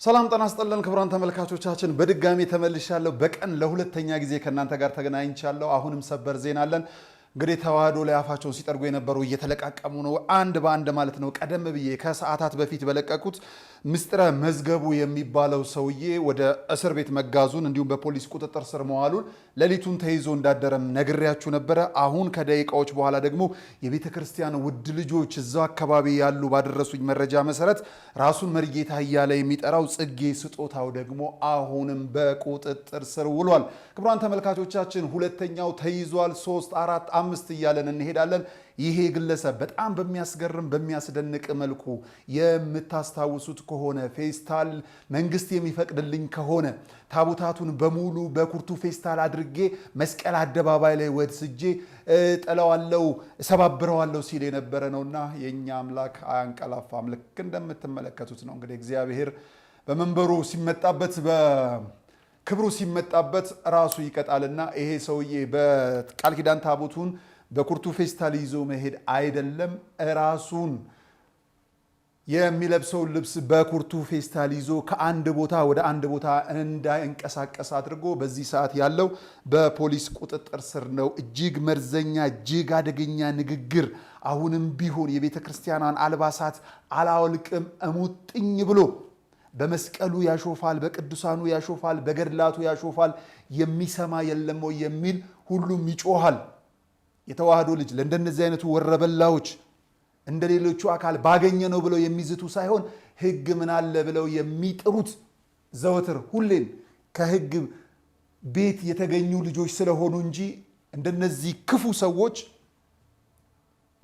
ሰላም ጤና ይስጥልን ክቡራን ተመልካቾቻችን በድጋሚ ተመልሻለሁ። በቀን ለሁለተኛ ጊዜ ከናንተ ጋር ተገናኝቻለሁ። አሁንም ሰበር ዜና አለን። እንግዲህ ተዋህዶ ላይ አፋቸውን ሲጠርጉ የነበሩ እየተለቃቀሙ ነው አንድ በአንድ ማለት ነው። ቀደም ብዬ ከሰዓታት በፊት በለቀቁት ምስጥረ መዝገቡ የሚባለው ሰውዬ ወደ እስር ቤት መጋዙን እንዲሁም በፖሊስ ቁጥጥር ስር መዋሉን ሌሊቱን ተይዞ እንዳደረም ነግሬያችሁ ነበረ። አሁን ከደቂቃዎች በኋላ ደግሞ የቤተ ክርስቲያን ውድ ልጆች እዛው አካባቢ ያሉ ባደረሱኝ መረጃ መሰረት ራሱን መርጌታ እያለ የሚጠራው ጽጌ ስጦታው ደግሞ አሁንም በቁጥጥር ስር ውሏል። ክቡራን ተመልካቾቻችን ሁለተኛው ተይዟል። 3 4 5 እያለን እንሄዳለን። ይሄ ግለሰብ በጣም በሚያስገርም በሚያስደንቅ መልኩ የምታስታውሱት ከሆነ ፌስታል መንግስት የሚፈቅድልኝ ከሆነ ታቦታቱን በሙሉ በኩርቱ ፌስታል አድርጌ መስቀል አደባባይ ላይ ወድስጄ ጥለዋለሁ ሰባብረዋለሁ ሲል የነበረ ነውና የኛ አምላክ አያንቀላፋም። ልክ እንደምትመለከቱት ነው። እንግዲህ እግዚአብሔር በመንበሩ ሲመጣበት በክብሩ ሲመጣበት ራሱ ይቀጣልና ይሄ ሰውዬ በቃል ኪዳን ታቦቱን በኩርቱ ፌስታል ይዞ መሄድ አይደለም ራሱን የሚለብሰው ልብስ በኩርቱ ፌስታል ይዞ ከአንድ ቦታ ወደ አንድ ቦታ እንዳይንቀሳቀስ አድርጎ በዚህ ሰዓት ያለው በፖሊስ ቁጥጥር ስር ነው። እጅግ መርዘኛ እጅግ አደገኛ ንግግር አሁንም ቢሆን የቤተ ክርስቲያኗን አልባሳት አላወልቅም እሙጥኝ ብሎ በመስቀሉ ያሾፋል፣ በቅዱሳኑ ያሾፋል፣ በገድላቱ ያሾፋል። የሚሰማ የለም ወይ የሚል ሁሉም ይጮሃል። የተዋህዶ ልጅ ለእንደነዚህ አይነቱ ወረበላዎች እንደሌሎቹ አካል ባገኘ ነው ብለው የሚዝቱ ሳይሆን ሕግ ምን አለ ብለው የሚጥሩት ዘወትር ሁሌም ከሕግ ቤት የተገኙ ልጆች ስለሆኑ እንጂ እንደነዚህ ክፉ ሰዎች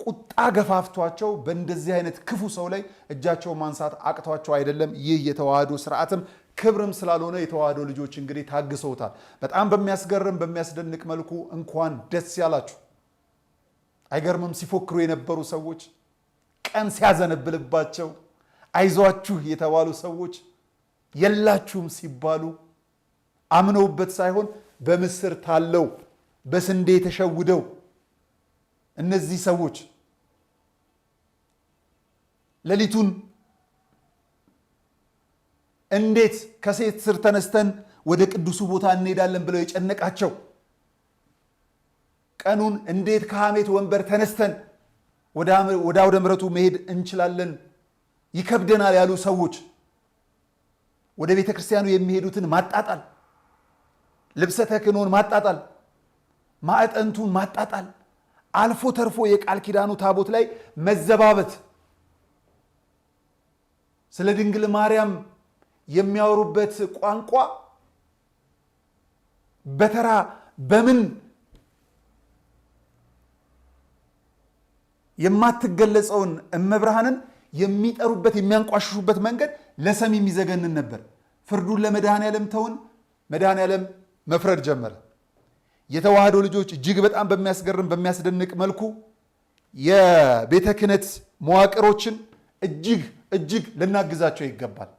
ቁጣ ገፋፍቷቸው በእንደዚህ አይነት ክፉ ሰው ላይ እጃቸው ማንሳት አቅቷቸው አይደለም። ይህ የተዋህዶ ስርዓትም ክብርም ስላልሆነ የተዋህዶ ልጆች እንግዲህ ታግሰውታል። በጣም በሚያስገርም በሚያስደንቅ መልኩ እንኳን ደስ ያላችሁ። አይገርምም? ሲፎክሩ የነበሩ ሰዎች ቀን ሲያዘነብልባቸው አይዟችሁ የተባሉ ሰዎች የላችሁም ሲባሉ አምነውበት ሳይሆን በምስር ታለው በስንዴ ተሸውደው እነዚህ ሰዎች ሌሊቱን እንዴት ከሴት ስር ተነስተን ወደ ቅዱሱ ቦታ እንሄዳለን ብለው የጨነቃቸው ቀኑን እንዴት ከሐሜት ወንበር ተነስተን ወደ አውደ ምሕረቱ መሄድ እንችላለን ይከብደናል ያሉ ሰዎች ወደ ቤተ ክርስቲያኑ የሚሄዱትን ማጣጣል፣ ልብሰ ተክህኖን ማጣጣል፣ ማዕጠንቱን ማጣጣል፣ አልፎ ተርፎ የቃል ኪዳኑ ታቦት ላይ መዘባበት፣ ስለ ድንግል ማርያም የሚያወሩበት ቋንቋ በተራ በምን የማትገለጸውን እመብርሃንን የሚጠሩበት የሚያንቋሽሹበት መንገድ ለሰሚ የሚዘገንን ነበር። ፍርዱን ለመድኃኔዓለም ተውን። መድኃኔዓለም መፍረድ ጀመረ። የተዋህዶ ልጆች እጅግ በጣም በሚያስገርም በሚያስደንቅ መልኩ የቤተ ክህነት መዋቅሮችን እጅግ ልናግዛቸው ይገባል።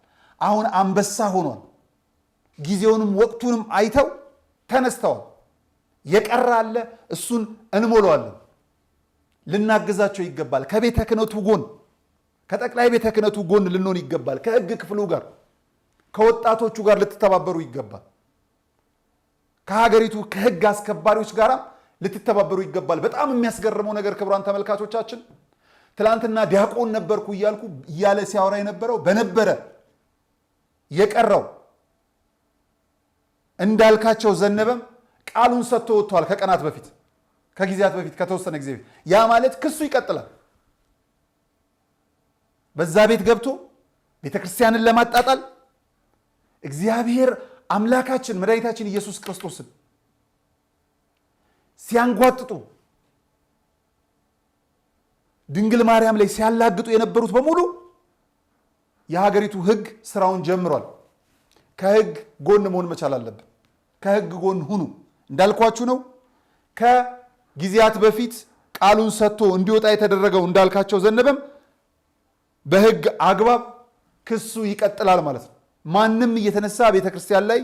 አሁን አንበሳ ሆኗል። ጊዜውንም ወቅቱንም አይተው ተነስተዋል። የቀረ አለ፣ እሱን እንሞላዋለን። ልናግዛቸው ይገባል። ከቤተ ክህነቱ ጎን ከጠቅላይ ቤተ ክህነቱ ጎን ልንሆን ይገባል። ከሕግ ክፍሉ ጋር ከወጣቶቹ ጋር ልትተባበሩ ይገባል። ከሀገሪቱ ከሕግ አስከባሪዎች ጋር ልትተባበሩ ይገባል። በጣም የሚያስገርመው ነገር ክቡራን ተመልካቾቻችን ትላንትና ዲያቆን ነበርኩ እያለ ሲያወራ የነበረው በነበረ የቀረው እንዳልካቸው ዘነበም ቃሉን ሰጥቶ ወጥቷል። ከቀናት በፊት ከጊዜያት በፊት ከተወሰነ ጊዜ በፊት ያ ማለት ክሱ ይቀጥላል። በዛ ቤት ገብቶ ቤተክርስቲያንን ለማጣጣል እግዚአብሔር አምላካችን መድኃኒታችን ኢየሱስ ክርስቶስን ሲያንጓጥጡ ድንግል ማርያም ላይ ሲያላግጡ የነበሩት በሙሉ የሀገሪቱ ሕግ ስራውን ጀምሯል። ከሕግ ጎን መሆን መቻል አለብን። ከሕግ ጎን ሁኑ እንዳልኳችሁ ነው። ከጊዜያት በፊት ቃሉን ሰጥቶ እንዲወጣ የተደረገው እንዳልካቸው ዘነበም በሕግ አግባብ ክሱ ይቀጥላል ማለት ነው። ማንም እየተነሳ ቤተክርስቲያን ላይ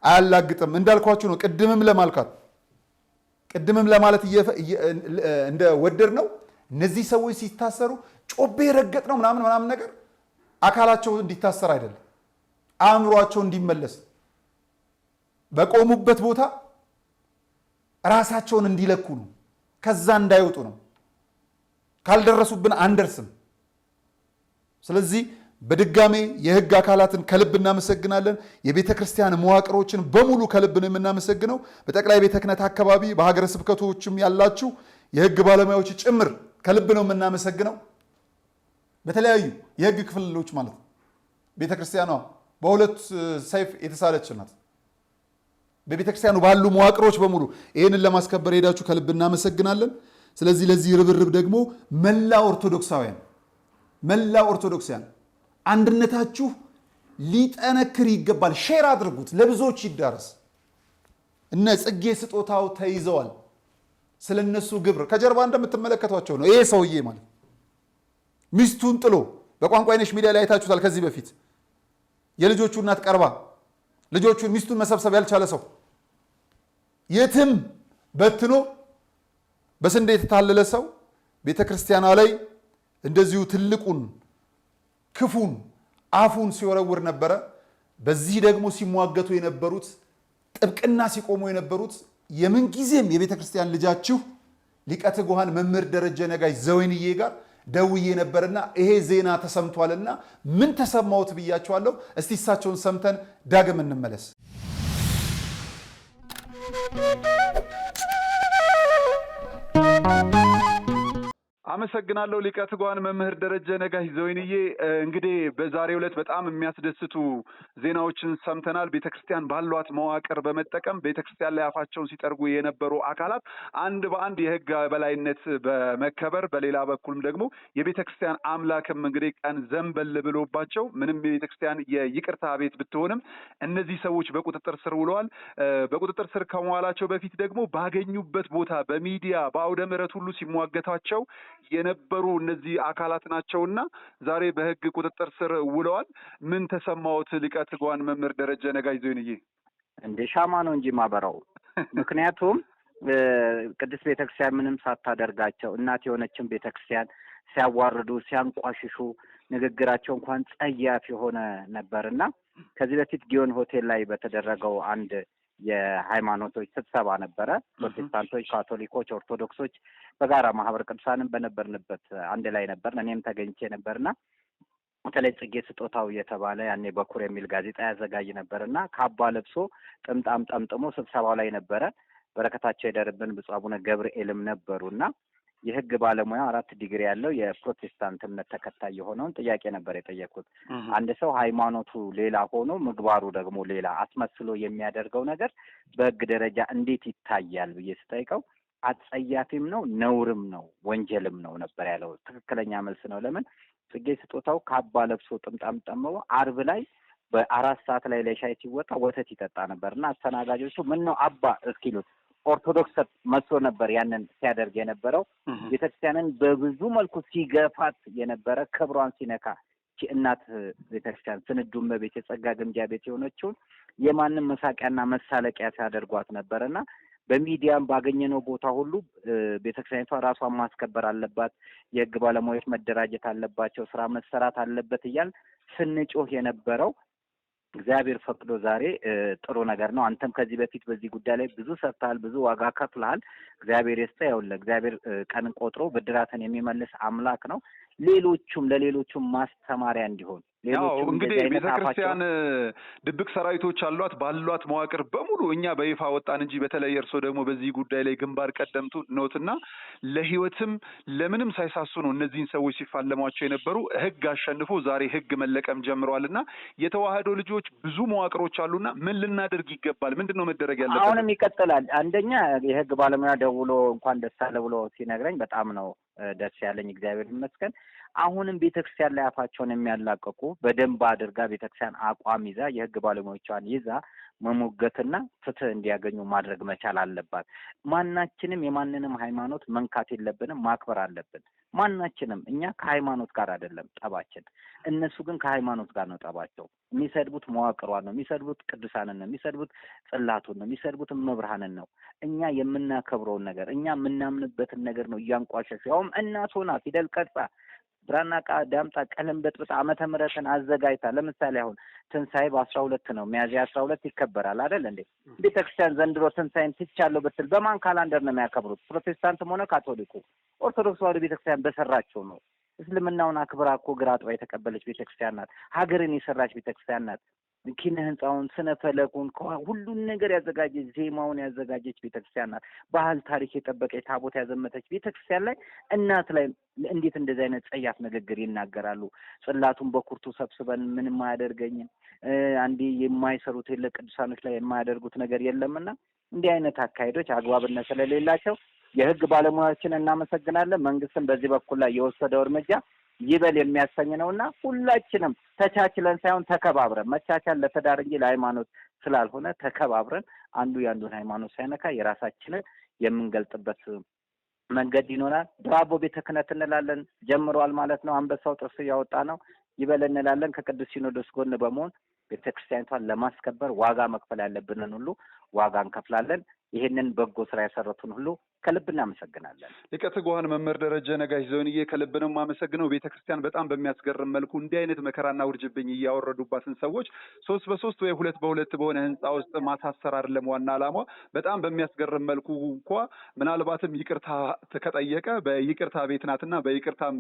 አያላግጥም። እንዳልኳችሁ ነው። ቅድምም ለማለት እንደወደድ ነው። እነዚህ ሰዎች ሲታሰሩ ጮቤ ረገጥ ነው ምናምን ነገር አካላቸው እንዲታሰር አይደለም። አእምሯቸው እንዲመለስ በቆሙበት ቦታ ራሳቸውን እንዲለኩ ነው። ከዛ እንዳይወጡ ነው። ካልደረሱብን አንደርስም። ስለዚህ በድጋሜ የህግ አካላትን ከልብ እናመሰግናለን። የቤተ ክርስቲያን መዋቅሮችን በሙሉ ከልብ ነው የምናመሰግነው። በጠቅላይ ቤተ ክህነት አካባቢ በሀገረ ስብከቶችም ያላችሁ የህግ ባለሙያዎች ጭምር ከልብ ነው የምናመሰግነው። በተለያዩ የህግ ክፍሎች ማለት ነው። ቤተ ክርስቲያኗ በሁለት ሰይፍ የተሳለች ናት። በቤተ ክርስቲያኑ ባሉ መዋቅሮች በሙሉ ይህንን ለማስከበር ሄዳችሁ ከልብ እናመሰግናለን። ስለዚህ ለዚህ ርብርብ ደግሞ መላ ኦርቶዶክሳውያን አንድነታችሁ ሊጠነክር ይገባል። ሼር አድርጉት፣ ለብዙዎች ይዳረስ። እነ ጽጌ ስጦታው ተይዘዋል። ስለነሱ ግብር ከጀርባ እንደምትመለከቷቸው ነው። ይሄ ሰውዬ ማለት ሚስቱን ጥሎ በቋንቋ አይነሽ ሚዲያ ላይ አይታችሁታል። ከዚህ በፊት የልጆቹ እናት ቀርባ ሚስቱን መሰብሰብ ያልቻለ ሰው የትም በትኖ በስንዴ የተታለለ ሰው ቤተክርስቲያኗ ላይ እንደዚሁ ትልቁን ክፉን አፉን ሲወረውር ነበረ። በዚህ ደግሞ ሲሟገቱ የነበሩት ጥብቅና ሲቆሙ የነበሩት የምንጊዜም የቤተክርስቲያን ልጃችሁ ሊቀ ትጉሃን መምህር ደረጀ ነጋሽ ዘወይንዬ ጋር ደውዬ ነበርና ይሄ ዜና ተሰምቷልና ምን ተሰማውት ብያቸዋለሁ። እስቲ እሳቸውን ሰምተን ዳግም እንመለስ። አመሰግናለሁ ሊቀ ትጉሃን መምህር ደረጀ ነጋሽ ዘወይንዬ። እንግዲህ በዛሬው ዕለት በጣም የሚያስደስቱ ዜናዎችን ሰምተናል። ቤተክርስቲያን ባሏት መዋቅር በመጠቀም ቤተክርስቲያን ላይ አፋቸውን ሲጠርጉ የነበሩ አካላት አንድ በአንድ የህግ በላይነት በመከበር በሌላ በኩልም ደግሞ የቤተክርስቲያን አምላክም እንግዲህ ቀን ዘንበል ብሎባቸው ምንም የቤተክርስቲያን የይቅርታ ቤት ብትሆንም እነዚህ ሰዎች በቁጥጥር ስር ውለዋል። በቁጥጥር ስር ከመዋላቸው በፊት ደግሞ ባገኙበት ቦታ በሚዲያ በአውደ ምሕረት ሁሉ ሲሟገታቸው የነበሩ እነዚህ አካላት ናቸውና ዛሬ በህግ ቁጥጥር ስር ውለዋል። ምን ተሰማዎት ሊቀ ትጉሃን መምህር ደረጀ ነጋሽ ዘወይንዬ? እንደ ሻማ ነው እንጂ ማበራው። ምክንያቱም ቅድስት ቤተክርስቲያን ምንም ሳታደርጋቸው እናት የሆነችን ቤተክርስቲያን ሲያዋርዱ፣ ሲያንቋሽሹ ንግግራቸው እንኳን ጸያፍ የሆነ ነበርና ከዚህ በፊት ጊዮን ሆቴል ላይ በተደረገው አንድ የሃይማኖቶች ስብሰባ ነበረ። ፕሮቴስታንቶች፣ ካቶሊኮች፣ ኦርቶዶክሶች በጋራ ማህበረ ቅዱሳንም በነበርንበት አንድ ላይ ነበርን። እኔም ተገኝቼ ነበርና በተለይ ጽጌ ስጦታው የተባለ ያኔ በኩር የሚል ጋዜጣ ያዘጋጅ ነበርና ካባ ለብሶ ጥምጣም ጠምጥሞ ስብሰባው ላይ ነበረ። በረከታቸው ይደርብን ብፁዕ አቡነ ገብርኤልም ነበሩና የህግ ባለሙያ 4 ዲግሪ ያለው የፕሮቴስታንት እምነት ተከታይ የሆነውን ጥያቄ ነበር የጠየቁት። አንድ ሰው ሃይማኖቱ ሌላ ሆኖ ምግባሩ ደግሞ ሌላ አስመስሎ የሚያደርገው ነገር በህግ ደረጃ እንዴት ይታያል ብዬ ስጠይቀው አጸያፊም ነው፣ ነውርም ነው፣ ወንጀልም ነው ነበር ያለው። ትክክለኛ መልስ ነው። ለምን ጽጌ ስጦታው ካባ ለብሶ ጥምጣም ጠምጥሞ አርብ ላይ በ4 ሰዓት ላይ ለሻይ ሲወጣ ወተት ይጠጣ ነበርና አስተናጋጆቹ ምን ነው አባ እስኪሉት ኦርቶዶክስ መስሎ ነበር ያንን ሲያደርግ የነበረው። ቤተክርስቲያንን በብዙ መልኩ ሲገፋት የነበረ ክብሯን ሲነካ እናት ቤተክርስቲያን ስንዱም በቤት የጸጋ ግምጃ ቤት የሆነችውን የማንም መሳቂያና መሳለቂያ ሲያደርጓት ነበርና በሚዲያም ባገኘነው ቦታ ሁሉ ቤተክርስቲያኒቷ ራሷን ማስከበር አለባት፣ የህግ ባለሙያዎች መደራጀት አለባቸው፣ ስራ መሰራት አለበት እያል ስንጮህ የነበረው እግዚአብሔር ፈቅዶ ዛሬ ጥሩ ነገር ነው። አንተም ከዚህ በፊት በዚህ ጉዳይ ላይ ብዙ ሰርተሃል፣ ብዙ ዋጋ ከፍለሃል። እግዚአብሔር ይስጥህ። ይኸውልህ እግዚአብሔር ቀንን ቆጥሮ ብድራትን የሚመልስ አምላክ ነው። ለሌሎቹም ማስተማሪያ እንዲሆን እንግዲህ ቤተክርስቲያን ድብቅ ሰራዊቶች አሏት። ባሏት መዋቅር በሙሉ እኛ በይፋ ወጣን እንጂ በተለይ እርሶ ደግሞ በዚህ ጉዳይ ላይ ግንባር ቀደምቱ ነውትና ለህይወትም ለምንም ሳይሳሱ ነው እነዚህን ሰዎች ሲፋለሟቸው የነበሩ። ህግ አሸንፎ ዛሬ ህግ መለቀም ጀምረዋልና የተዋህዶ ልጆች ብዙ መዋቅሮች አሉና ምን ልናደርግ ይገባል? ምንድነው መደረግ ያለበት? አሁንም ይቀጥላል። አንደኛ የህግ ባለሙያ ደውሎ እንኳን ደስ አለ ብሎ ሲነግረኝ በጣም ነው ደስ ያለኝ። እግዚአብሔር ይመስገን። አሁንም ቤተክርስቲያን ላይ አፋቸውን የሚያላቀቁ በደንብ አድርጋ ቤተክርስቲያን አቋም ይዛ የህግ ባለሙያዎቿን ይዛ መሞገትና ፍትህ እንዲያገኙ ማድረግ መቻል አለባት። ማናችንም የማንንም ሃይማኖት መንካት የለብንም፣ ማክበር አለብን። ማናችንም እኛ ከሃይማኖት ጋር አይደለም ጠባችን፣ እነሱ ግን ከሃይማኖት ጋር ነው ጠባቸው። የሚሰድቡት መዋቅሯን ነው፣ የሚሰድቡት ቅዱሳንን ነው፣ የሚሰድቡት ጽላቱን ነው፣ የሚሰድቡት መብርሃንን ነው። እኛ የምናከብረውን ነገር እኛ የምናምንበትን ነገር ነው እያንቋሸሹ። ያውም እናት ሆና ፊደል ቀርጻ ብራና ዳምጣ ቀለም በጥብጣ ዓመተ ምህረትን አዘጋጅታ ለምሳሌ አሁን ትንሳኤ በ12 ነው ሚያዝያ 12 ይከበራል አይደል እንዴ? ቤተክርስቲያን ዘንድሮ ትንሳኤን ትቻለሁ ብትል በማን ካላንደር ነው የሚያከብሩት? ፕሮቴስታንትም ሆነ ካቶሊኩ። ኦርቶዶክስ ተዋሕዶ ቤተክርስቲያን በሰራቸው ነው። እስልምናውን አክብራ እኮ ግራ አጥባ የተቀበለች ቤተክርስቲያን ናት። ሀገርን የሰራች ቤተክርስቲያን ናት። ኪነ ህንጻውን፣ ስነ ፈለኩን፣ ሁሉን ነገር ያዘጋጀች ዜማውን ያዘጋጀች ቤተክርስቲያን ናት። ባህል ታሪክ የጠበቀች ታቦት ያዘመተች ቤተክርስቲያን ላይ እናት ላይ እንዴት እንደዚህ አይነት ጸያፍ ንግግር ይናገራሉ? ጽላቱን በኩርቱ ሰብስበን ምንም አያደርገኝም አንዴ የማይሰሩት የለ ቅዱሳኖች ላይ የማያደርጉት ነገር የለምና እንዲህ አይነት አካሄዶች አግባብነት ስለሌላቸው የህግ ባለሙያዎችን እናመሰግናለን። መንግስትም በዚህ በኩል ላይ የወሰደው እርምጃ ይበል የሚያሰኝ ነውና ሁላችንም ተቻችለን ሳይሆን ተከባብረን፣ መቻቻል ለትዳር እንጂ ለሃይማኖት ስላልሆነ ተከባብረን አንዱ ያንዱን ሃይማኖት ሳይነካ የራሳችንን የምንገልጥበት መንገድ ይኖራል። ብራቮ ቤተ ክህነት እንላለን። ጀምሯል ማለት ነው። አንበሳው ጥርስ እያወጣ ነው። ይበል እንላለን። ከቅዱስ ሲኖዶስ ጎን በመሆን ቤተክርስቲያኒቷን ለማስከበር ዋጋ መክፈል ያለብንን ሁሉ ዋጋ እንከፍላለን። ይሄንን በጎ ስራ ያሰሩትን ሁሉ ከልብ እናመሰግናለን። ሊቀ ትጉሃን መምህር ደረጀ ነጋሽ ዘወይንዬ ከልብ ነው የማመሰግነው። ቤተክርስቲያን በጣም በሚያስገርም መልኩ እንዲህ አይነት መከራና ውርጅብኝ እያወረዱባትን ሰዎች 3 በ3 ወይ 2 በ2 በሆነ ህንጻ ውስጥ ማሳሰር አይደለም ዋና ዓላማ። በጣም በሚያስገርም መልኩ እንኳ ምናልባትም ይቅርታ ከጠየቀ በይቅርታ ቤት ናትና በይቅርታም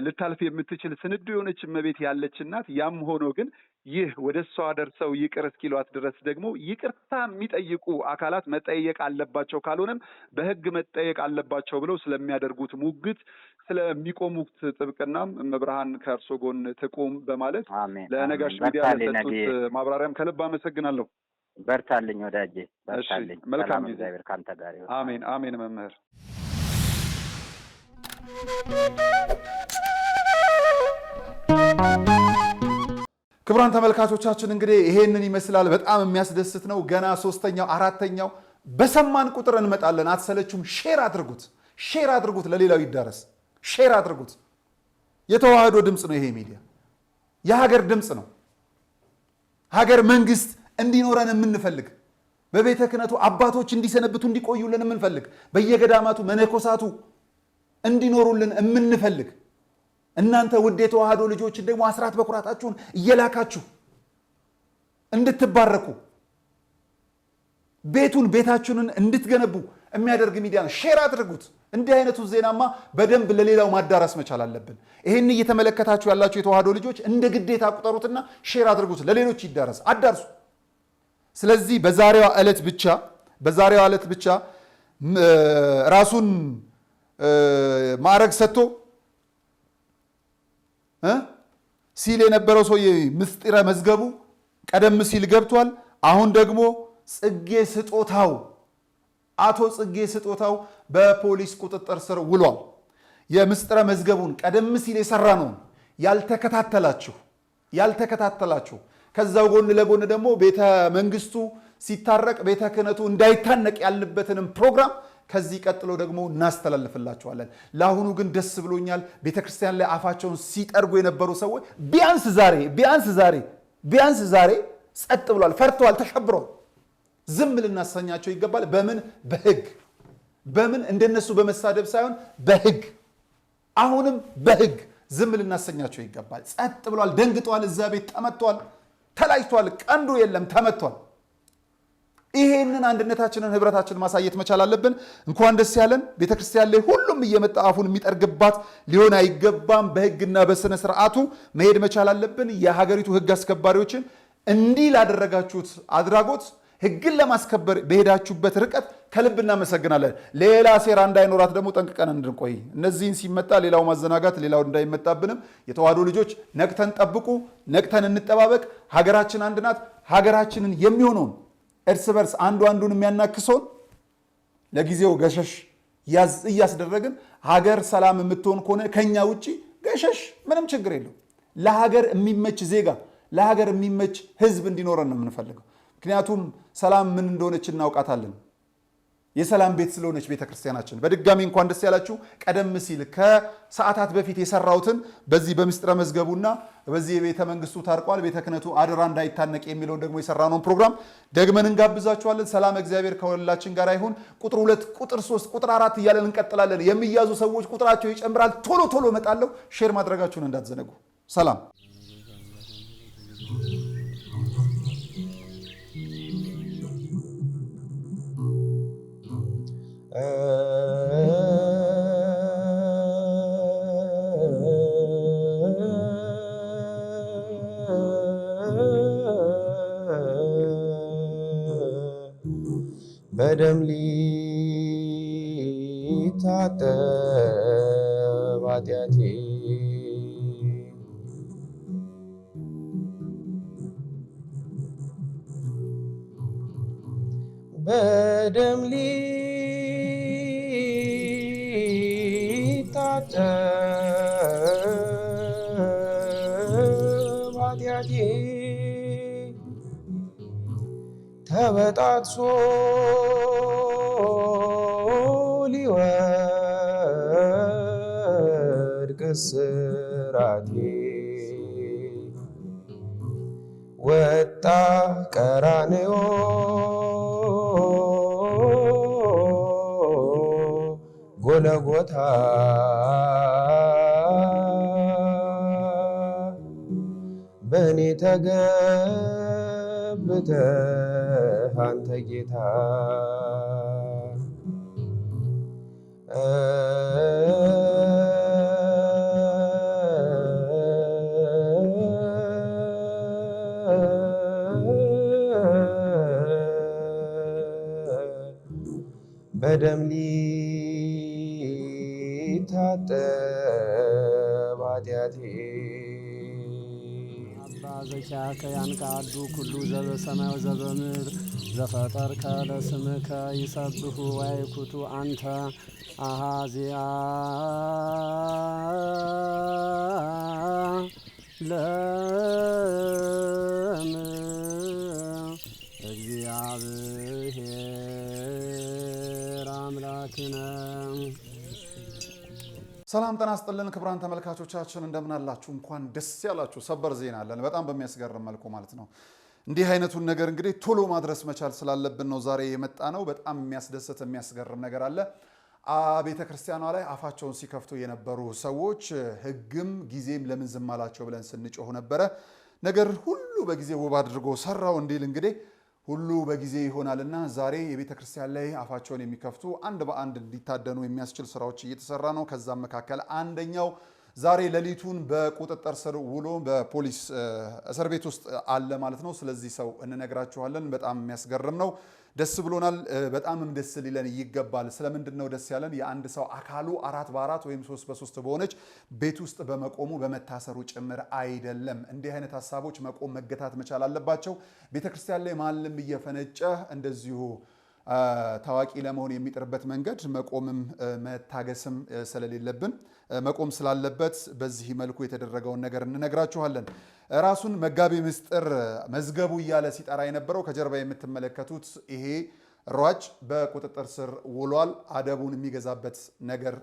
ልታልፍ የምትችል ስንዱ የሆነች እመቤት ያለች እናት። ያም ሆኖ ግን ይህ ወደ እሷ ደርሰው ይቅር እስኪሏት ድረስ ደግሞ ይቅርታ የሚጠይቁ አካላት መጠየቅ አለባቸው፣ ካልሆነም በህግ መጠየቅ አለባቸው ብለው ስለሚያደርጉት ሙግት ስለሚቆሙት ጥብቅናም መብርሃን ከእርሶ ጎን ትቁም በማለት ለነጋሽ ሚዲያ ለሰጡት ማብራሪያም ከልብ አመሰግናለሁ። በርታልኝ ወዳጄ፣ በርታልኝ። መልካም ጊዜ። እግዚአብሔር ካንተ ጋር ይሁን። አሜን አሜን። መምህር ክቡራን ተመልካቾቻችን እንግዲህ ይሄንን ይመስላል። በጣም የሚያስደስት ነው። ገና 3ኛው 4ኛው በሰማን ቁጥር እንመጣለን። አትሰለቹም? ሼር አድርጉት፣ ሼር አድርጉት፣ ለሌላው ይዳረስ። ሼር አድርጉት። የተዋህዶ ድምፅ ነው ይሄ ሚዲያ፣ የሀገር ድምፅ ነው። ሀገር መንግስት እንዲኖረን የምንፈልግ፣ በቤተ ክህነቱ አባቶች እንዲሰነብቱ እንዲቆዩልን የምንፈልግ፣ በየገዳማቱ መነኮሳቱ እንዲኖሩልን የምንፈልግ፣ እናንተ ውድ የተዋህዶ ልጆችን ደግሞ አስራት በኩራታችሁን እየላካችሁ እንድትባረኩ ቤታችሁን እንድትገነቡ የሚያደርግ ሚዲያ ነው። ሼር አድርጉት። እንዲህ አይነቱ ዜናማ በደንብ ለሌላው ማዳረስ መቻል አለብን። ይሄን እየተመለከታችሁ ያላችሁ የተዋህዶ ልጆች እንደ ግዴታ ቁጠሩትና ሼር አድርጉት፣ ለሌሎች ይዳረስ፣ አዳርሱ። ስለዚህ በዛሬዋ ዕለት ብቻ ራሱን ማዕረግ ሰጥቶ ሲል የነበረው ሰው ምስጢረ መዝገቡ ቀደም ሲል ገብቷል። አሁን ደግሞ አቶ ጽጌ ስጦታው በፖሊስ ቁጥጥር ስር ውሏል። የምስጢረ መዝገቡን ቀደም ሲል የሰራ ነው ያልተከታተላችሁ ከዛው ጎን ለጎን ደግሞ ቤተ መንግስቱ ሲታረቅ ቤተ ክህነቱ እንዳይታነቅ ያልንበትንም ፕሮግራም ከዚህ ቀጥሎ ደግሞ እናስተላልፍላችኋለን። ለአሁኑ ግን ደስ ብሎኛል። ቤተክርስቲያን ላይ አፋቸውን ሲጠርጉ የነበሩ ሰዎች ቢያንስ ዛሬ ጸጥ ብሏል፣ ፈርተዋል፣ ተሸብረዋል። ዝም ልናሰኛቸው ይገባል። በምን እንደነሱ በመሳደብ ሳይሆን በህግ፣ አሁንም በህግ ዝም ልናሰኛቸው ይገባል። ጸጥ ብሏል፣ ደንግጧል፣ እዛ ቤት ተመቷል፣ ተላጅቷል፣ ቀንዱ የለም ተመቷል። ይሄንን አንድነታችንን ህብረታችንን ማሳየት መቻል አለብን። እንኳን ደስ ያለን። ቤተክርስቲያን ላይ ሁሉም እየመጣ አፉን የሚጠርግባት ሊሆን አይገባም። በህግና በስነ ስርዓቱ መሄድ መቻል አለብን። የሀገሪቱ ህግ አስከባሪዎችን እንዲህ ላደረጋችሁት አድራጎት ህግን ለማስከበር በሄዳችሁበት ርቀት ከልብ እናመሰግናለን። ሌላ ሴራ እንዳይኖራት ደግሞ ጠንቅቀን እንድንቆይ፣ እነዚህን ሲመጣ ሌላው ማዘናጋት ሌላው እንዳይመጣብንም የተዋህዶ ልጆች ነቅተን ጠብቁ፣ ነቅተን እንጠባበቅ። ሀገራችን አንድ ናት። ሀገራችንን የሚሆነውን እርስ በርስ አንዱ አንዱን የሚያናክሰውን ለጊዜው ገሸሽ እያስደረግን ሀገር ሰላም የምትሆን ከሆነ ከኛ ውጪ ገሸሽ ምንም ችግር የለው። ለሀገር የሚመች ዜጋ፣ ለሀገር የሚመች ህዝብ እንዲኖረን ነው የምንፈልገው። ምክንያቱም ሰላም ምን እንደሆነች እናውቃታለን። የሰላም ቤት ስለሆነች ቤተክርስቲያናችን በድጋሚ እንኳን ደስ ያላችሁ። ቀደም ሲል ከሰዓታት በፊት የሰራውትን በዚህ በምስጢረ መዝገቡና በዚህ የቤተ መንግስቱ ታርቋል ቤተ ክህነቱ አደራ እንዳይታነቅ የሚለውን ደግሞ የሰራነውን ፕሮግራም ደግመን እንጋብዛችኋለን። ሰላም እግዚአብሔር ከሁላችን ጋር ይሁን። ቁጥር 2 ቁጥር 3 ቁጥር 4 እያለን እንቀጥላለን። የሚያዙ ሰዎች ቁጥራቸው ይጨምራል። ቶሎ ቶሎ እመጣለሁ። ሼር ማድረጋችሁን እንዳትዘነጉ። ሰላም በደም ሊታጠብ ኃጢአቴ በደም ሊታጠብ ኃጢአቴ ተበጣጥሶ ሊወድቅ እስራቴ ወጣ ቀራንዮ ጎለጎታ በእኔ ተገብተህ አንተ ጌታ በደም ሊታጠብ ኃጢአቴ አባ ዘኪያከ ያንቃዱ ኩሉ ዘበሰማይ ወዘበምድር ዘፈጠርከ ለስምከ ይሰብሑ ወይኩቱ አንተ አሃዚያ እግዚአብሔር አምላክነ። ሰላም ጤና ይስጥልን ክቡራን ተመልካቾቻችን እንደምን አላችሁ? እንኳን ደስ ያላችሁ። ሰበር ዜና አለን በጣም በሚያስገርም መልኩ ማለት ነው። እንዲህ አይነቱን ነገር እንግዲህ ቶሎ ማድረስ መቻል ስላለብን ነው ዛሬ የመጣ ነው። በጣም የሚያስደስት የሚያስገርም ነገር አለ። ቤተ ክርስቲያኗ ላይ አፋቸውን ሲከፍቱ የነበሩ ሰዎች ሕግም ጊዜም ለምን ዝም አላቸው ብለን ስንጮህ ነበረ። ነገር ሁሉ በጊዜ ውብ አድርጎ ሰራው እንዲል እንግዲህ ሁሉ በጊዜ ይሆናልና ዛሬ የቤተ ክርስቲያን ላይ አፋቸውን የሚከፍቱ አንድ በአንድ እንዲታደኑ የሚያስችል ስራዎች እየተሰራ ነው። ከዛም መካከል አንደኛው ዛሬ ሌሊቱን በቁጥጥር ስር ውሎ በፖሊስ እስር ቤት ውስጥ አለ ማለት ነው። ስለዚህ ሰው እንነግራችኋለን። በጣም የሚያስገርም ነው። ደስ ብሎናል። በጣምም ደስ ሊለን ይገባል። ስለምንድን ነው ደስ ያለን? የአንድ ሰው አካሉ 4 በ4 ወይም 3 በ3 በሆነች ቤት ውስጥ በመቆሙ በመታሰሩ ጭምር አይደለም። እንዲህ አይነት ሀሳቦች መቆም መገታት መቻል አለባቸው። ቤተክርስቲያን ላይ ማንም እየፈነጨ እንደዚሁ ታዋቂ ለመሆን የሚጥርበት መንገድ መቆምም መታገስም ስለሌለብን መቆም ስላለበት በዚህ መልኩ የተደረገውን ነገር እንነግራችኋለን። ራሱን መጋቢ ምስጢር መዝገቡ እያለ ሲጠራ የነበረው ከጀርባ የምትመለከቱት ይሄ ሯጭ በቁጥጥር ስር ውሏል። አደቡን የሚገዛበት ነገር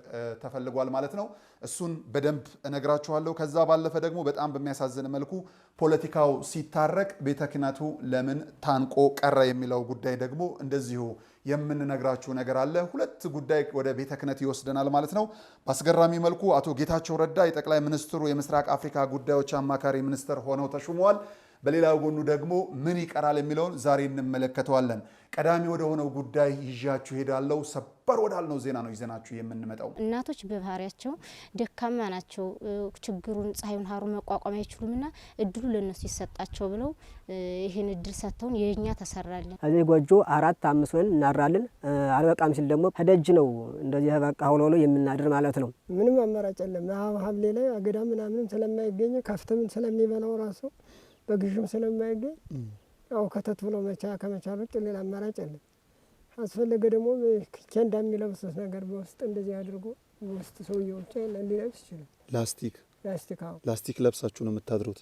ተፈልጓል ማለት ነው። እሱን በደንብ እነግራችኋለሁ። ከዛ ባለፈ ደግሞ በጣም በሚያሳዝን መልኩ ፖለቲካው ሲታረቅ ቤተ ክህነቱ ለምን ታንቆ ቀረ የሚለው ጉዳይ ደግሞ እንደዚሁ የምንነግራችሁ ነገር አለ። ሁለት ጉዳይ ወደ ቤተ ክህነት ይወስደናል ማለት ነው። በአስገራሚ መልኩ አቶ ጌታቸው ረዳ የጠቅላይ ሚኒስትሩ የምስራቅ አፍሪካ ጉዳዮች አማካሪ ሚኒስትር ሆነው ተሹመዋል። በሌላው ጎኑ ደግሞ ምን ይቀራል የሚለውን ዛሬ እንመለከተዋለን። ቀዳሚ ወደ ሆነው ጉዳይ ይዣችሁ ሄዳለሁ። ሰበር ወዳልነው ዜና ነው ይዘናችሁ የምንመጣው። እናቶች በባህሪያቸው ደካማ ናቸው። ችግሩን ፀሐዩን ሀሩ መቋቋም አይችሉምና እድሉ ለነሱ ይሰጣቸው ብለው ይሄን እድል ሰጥተውን የኛ ተሰራለን። እዚህ ጎጆ 4 5 ሆነን እናራለን። አልበቃም ሲል ደግሞ ከደጅ ነው እንደዚህ በቃ ሆኖ የምናድር ማለት ነው። ምንም አማራጭ የለም። ሀብሌ ላይ አገዳ ምናምንም ስለማይገኝ ከፍተምን ስለሚበላው ራሱ በግዥም ስለማይገኝ ያው ከተት ብሎ ከመቻል ውጭ ሌላ አማራጭ የለም። አስፈለገ ደግሞ ኬንዳ የሚለብሱት ነገር በውስጥ እንደዚህ አድርጎ በውስጥ ሰውየው ብቻ ሊለብስ ይችላል። ላስቲክ ለብሳችሁ ነው የምታድሩት?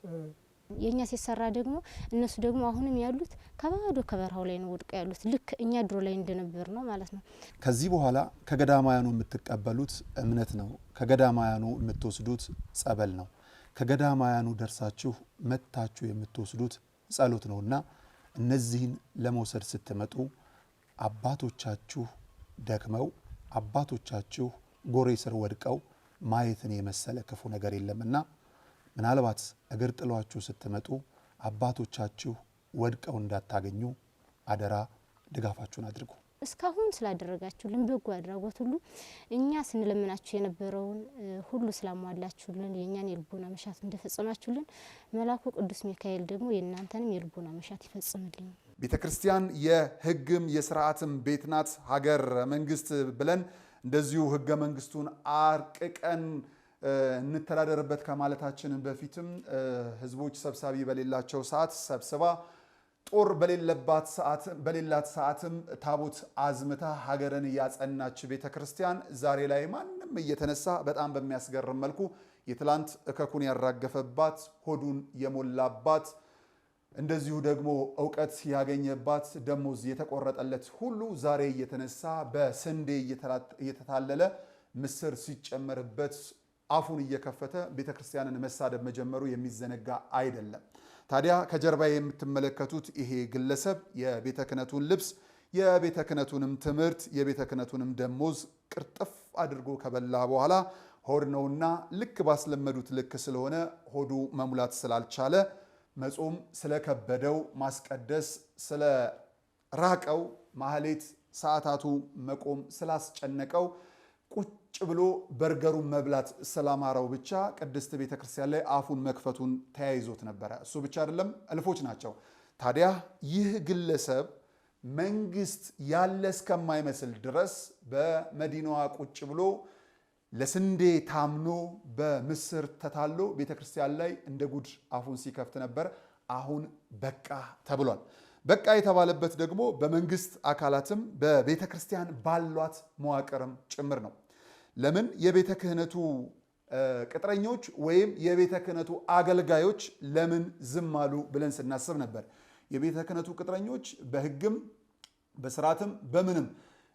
የኛ ሲሰራ ደግሞ እነሱ ደግሞ አሁንም ያሉት ከባዶ ከበረሃው ላይ ነው ወድቀው ያሉት ልክ እኛ ድሮ ላይ እንደነበር ነው ማለት ነው። ከዚህ በኋላ ከገዳማያኑ የምትቀበሉት እምነት ነው። ከገዳማያኑ የምትወስዱት ጸበል ነው። ከገዳማያኑ ደርሳችሁ መታችሁ የምትወስዱት ጸሎት ነውና እነዚህን ለመውሰድ ስትመጡ አባቶቻችሁ ደክመው አባቶቻችሁ ጎሬ ስር ወድቀው ማየትን የመሰለ ክፉ ነገር የለምና ምናልባት እግር ጥሏችሁ ስትመጡ አባቶቻችሁ ወድቀው እንዳታገኙ አደራ ድጋፋችሁን አድርጉ። እስካሁን ስላደረጋችሁልን በጎ አድራጎት ሁሉ እኛ ስንለምናችሁ የነበረውን ሁሉ ስላሟላችሁልን የኛን የልቦና መሻት እንደፈጸማችሁልን መልአኩ ቅዱስ ሚካኤል ደግሞ የእናንተንም የልቦና መሻት ይፈጽምልኝ። ቤተክርስቲያን የሕግም የሥርዓትም ቤት ናት። ሀገር መንግስት ብለን እንደዚሁ ሕገ መንግስቱን አርቅቀን እንተዳደርበት ከማለታችን በፊትም ህዝቦች ሰብሳቢ በሌላቸው ሰዓት ሰብስባ ጦር በሌላት ሰዓትም ታቦት አዝምታ ሀገርን ያጸናች ቤተክርስቲያን ዛሬ ላይ ማንም እየተነሳ በጣም በሚያስገርም መልኩ የትላንት እከኩን ያራገፈባት ሆዱን የሞላባት እንደዚሁ ደግሞ ዕውቀት ያገኘባት ደሞዝ የተቆረጠለት ሁሉ ዛሬ እየተነሳ በስንዴ እየተታለለ ምስር ሲጨመርበት አፉን እየከፈተ ቤተክርስቲያንን መሳደብ መጀመሩ የሚዘነጋ አይደለም። ታዲያ ከጀርባ የምትመለከቱት ይሄ ግለሰብ የቤተ ክህነቱን ልብስ የቤተ ክህነቱንም ትምህርት የቤተ ክህነቱንም ደሞዝ ቅርጥፍ አድርጎ ከበላ በኋላ ሆድ ነውና ልክ ባስለመዱት ልክ ስለሆነ ሆዱ መሙላት ስላልቻለ መጾም ስለከበደው ማስቀደስ ስለራቀው ማህሌት ሰዓታቱ መቆም ስላስጨነቀው ቁጭ ብሎ በርገሩን መብላት ሰላማራው ብቻ ቅድስት ቤተክርስቲያን ላይ አፉን መክፈቱን ተያይዞት ነበረ። እሱ ብቻ አይደለም፣ እልፎች ናቸው። ታዲያ ይህ ግለሰብ መንግስት ያለ እስከማይመስል ድረስ በመዲናዋ ቁጭ ብሎ ለስንዴ ታምኖ በምስር ተታሎ ቤተክርስቲያን ላይ እንደ ጉድ አፉን ሲከፍት ነበር። አሁን በቃ ተብሏል። በቃ የተባለበት ደግሞ በመንግስት አካላትም በቤተክርስቲያን ባሏት መዋቅርም ጭምር ነው። ለምን የቤተ ክህነቱ ቅጥረኞች ወይም የቤተ ክህነቱ አገልጋዮች ለምን ዝም አሉ ብለን ስናስብ ነበር። የቤተ ክህነቱ ቅጥረኞች በሕግም በስርዓትም በምንም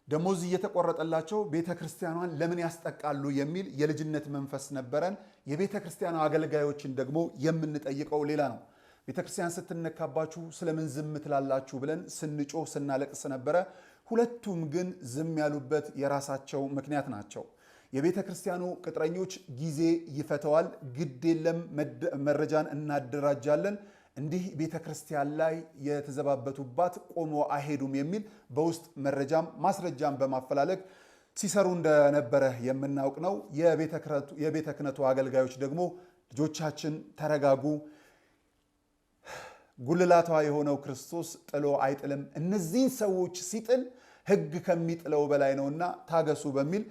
ደሞዝ እየተቆረጠላቸው ቤተ ክርስቲያኗን ለምን ያስጠቃሉ የሚል የልጅነት መንፈስ ነበረን። የቤተ ክርስቲያኗ አገልጋዮችን ደግሞ የምንጠይቀው ሌላ ነው። ቤተ ክርስቲያን ስትነካባችሁ ስለምን ዝም ትላላችሁ ብለን ስንጮህ ስናለቅስ ነበረ። ሁለቱም ግን ዝም ያሉበት የራሳቸው ምክንያት ናቸው። የቤተ ክርስቲያኑ ቅጥረኞች ጊዜ ይፈተዋል፣ ግድ የለም መረጃን እናደራጃለን፣ እንዲህ ቤተ ክርስቲያን ላይ የተዘባበቱባት ቆሞ አይሄዱም የሚል በውስጥ መረጃም ማስረጃም በማፈላለግ ሲሰሩ እንደነበረ የምናውቅ ነው። የቤተ ክህነቱ አገልጋዮች ደግሞ ልጆቻችን ተረጋጉ፣ ጉልላቷ የሆነው ክርስቶስ ጥሎ አይጥልም፣ እነዚህን ሰዎች ሲጥል ሕግ ከሚጥለው በላይ ነውና ታገሱ በሚል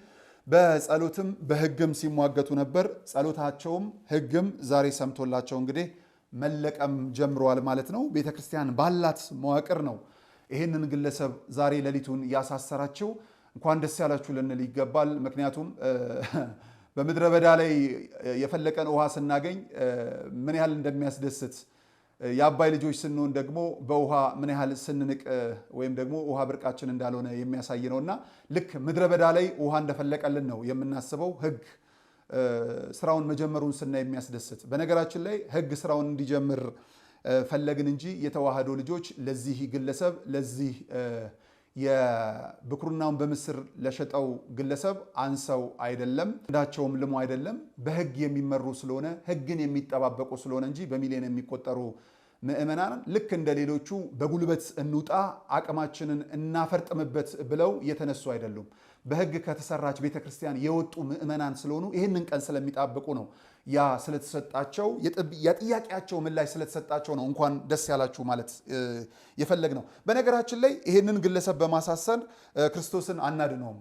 በጸሎትም በሕግም ሲሟገቱ ነበር። ጸሎታቸውም ሕግም ዛሬ ሰምቶላቸው እንግዲህ መለቀም ጀምረዋል ማለት ነው። ቤተክርስቲያን ባላት መዋቅር ነው ይህንን ግለሰብ ዛሬ ሌሊቱን ያሳሰራቸው። እንኳን ደስ ያላችሁ ልንል ይገባል። ምክንያቱም በምድረ በዳ ላይ የፈለቀን ውሃ ስናገኝ ምን ያህል እንደሚያስደስት የአባይ ልጆች ስንሆን ደግሞ በውሃ ምን ያህል ስንንቅ ወይም ደግሞ ውሃ ብርቃችን እንዳልሆነ የሚያሳይ ነውና ልክ ምድረ በዳ ላይ ውሃ እንደፈለቀልን ነው የምናስበው። ሕግ ስራውን መጀመሩን ስናይ የሚያስደስት። በነገራችን ላይ ሕግ ስራውን እንዲጀምር ፈለግን እንጂ የተዋህዶ ልጆች ለዚህ ግለሰብ ለዚህ የብኩርናውን በምስር ለሸጠው ግለሰብ አንሰው አይደለም፣ እንዳቸውም ልሞ አይደለም። በሕግ የሚመሩ ስለሆነ ሕግን የሚጠባበቁ ስለሆነ እንጂ በሚሊዮን የሚቆጠሩ ምእመናን ልክ እንደ ሌሎቹ በጉልበት እንውጣ አቅማችንን እናፈርጥምበት ብለው የተነሱ አይደሉም። በሕግ ከተሰራች ቤተክርስቲያን የወጡ ምእመናን ስለሆኑ ይህንን ቀን ስለሚጣብቁ ነው። ያ ስለተሰጣቸው የጥያቄያቸው ምላሽ ስለተሰጣቸው ነው እንኳን ደስ ያላችሁ ማለት የፈለግ ነው። በነገራችን ላይ ይህንን ግለሰብ በማሳሰን ክርስቶስን አናድነውም።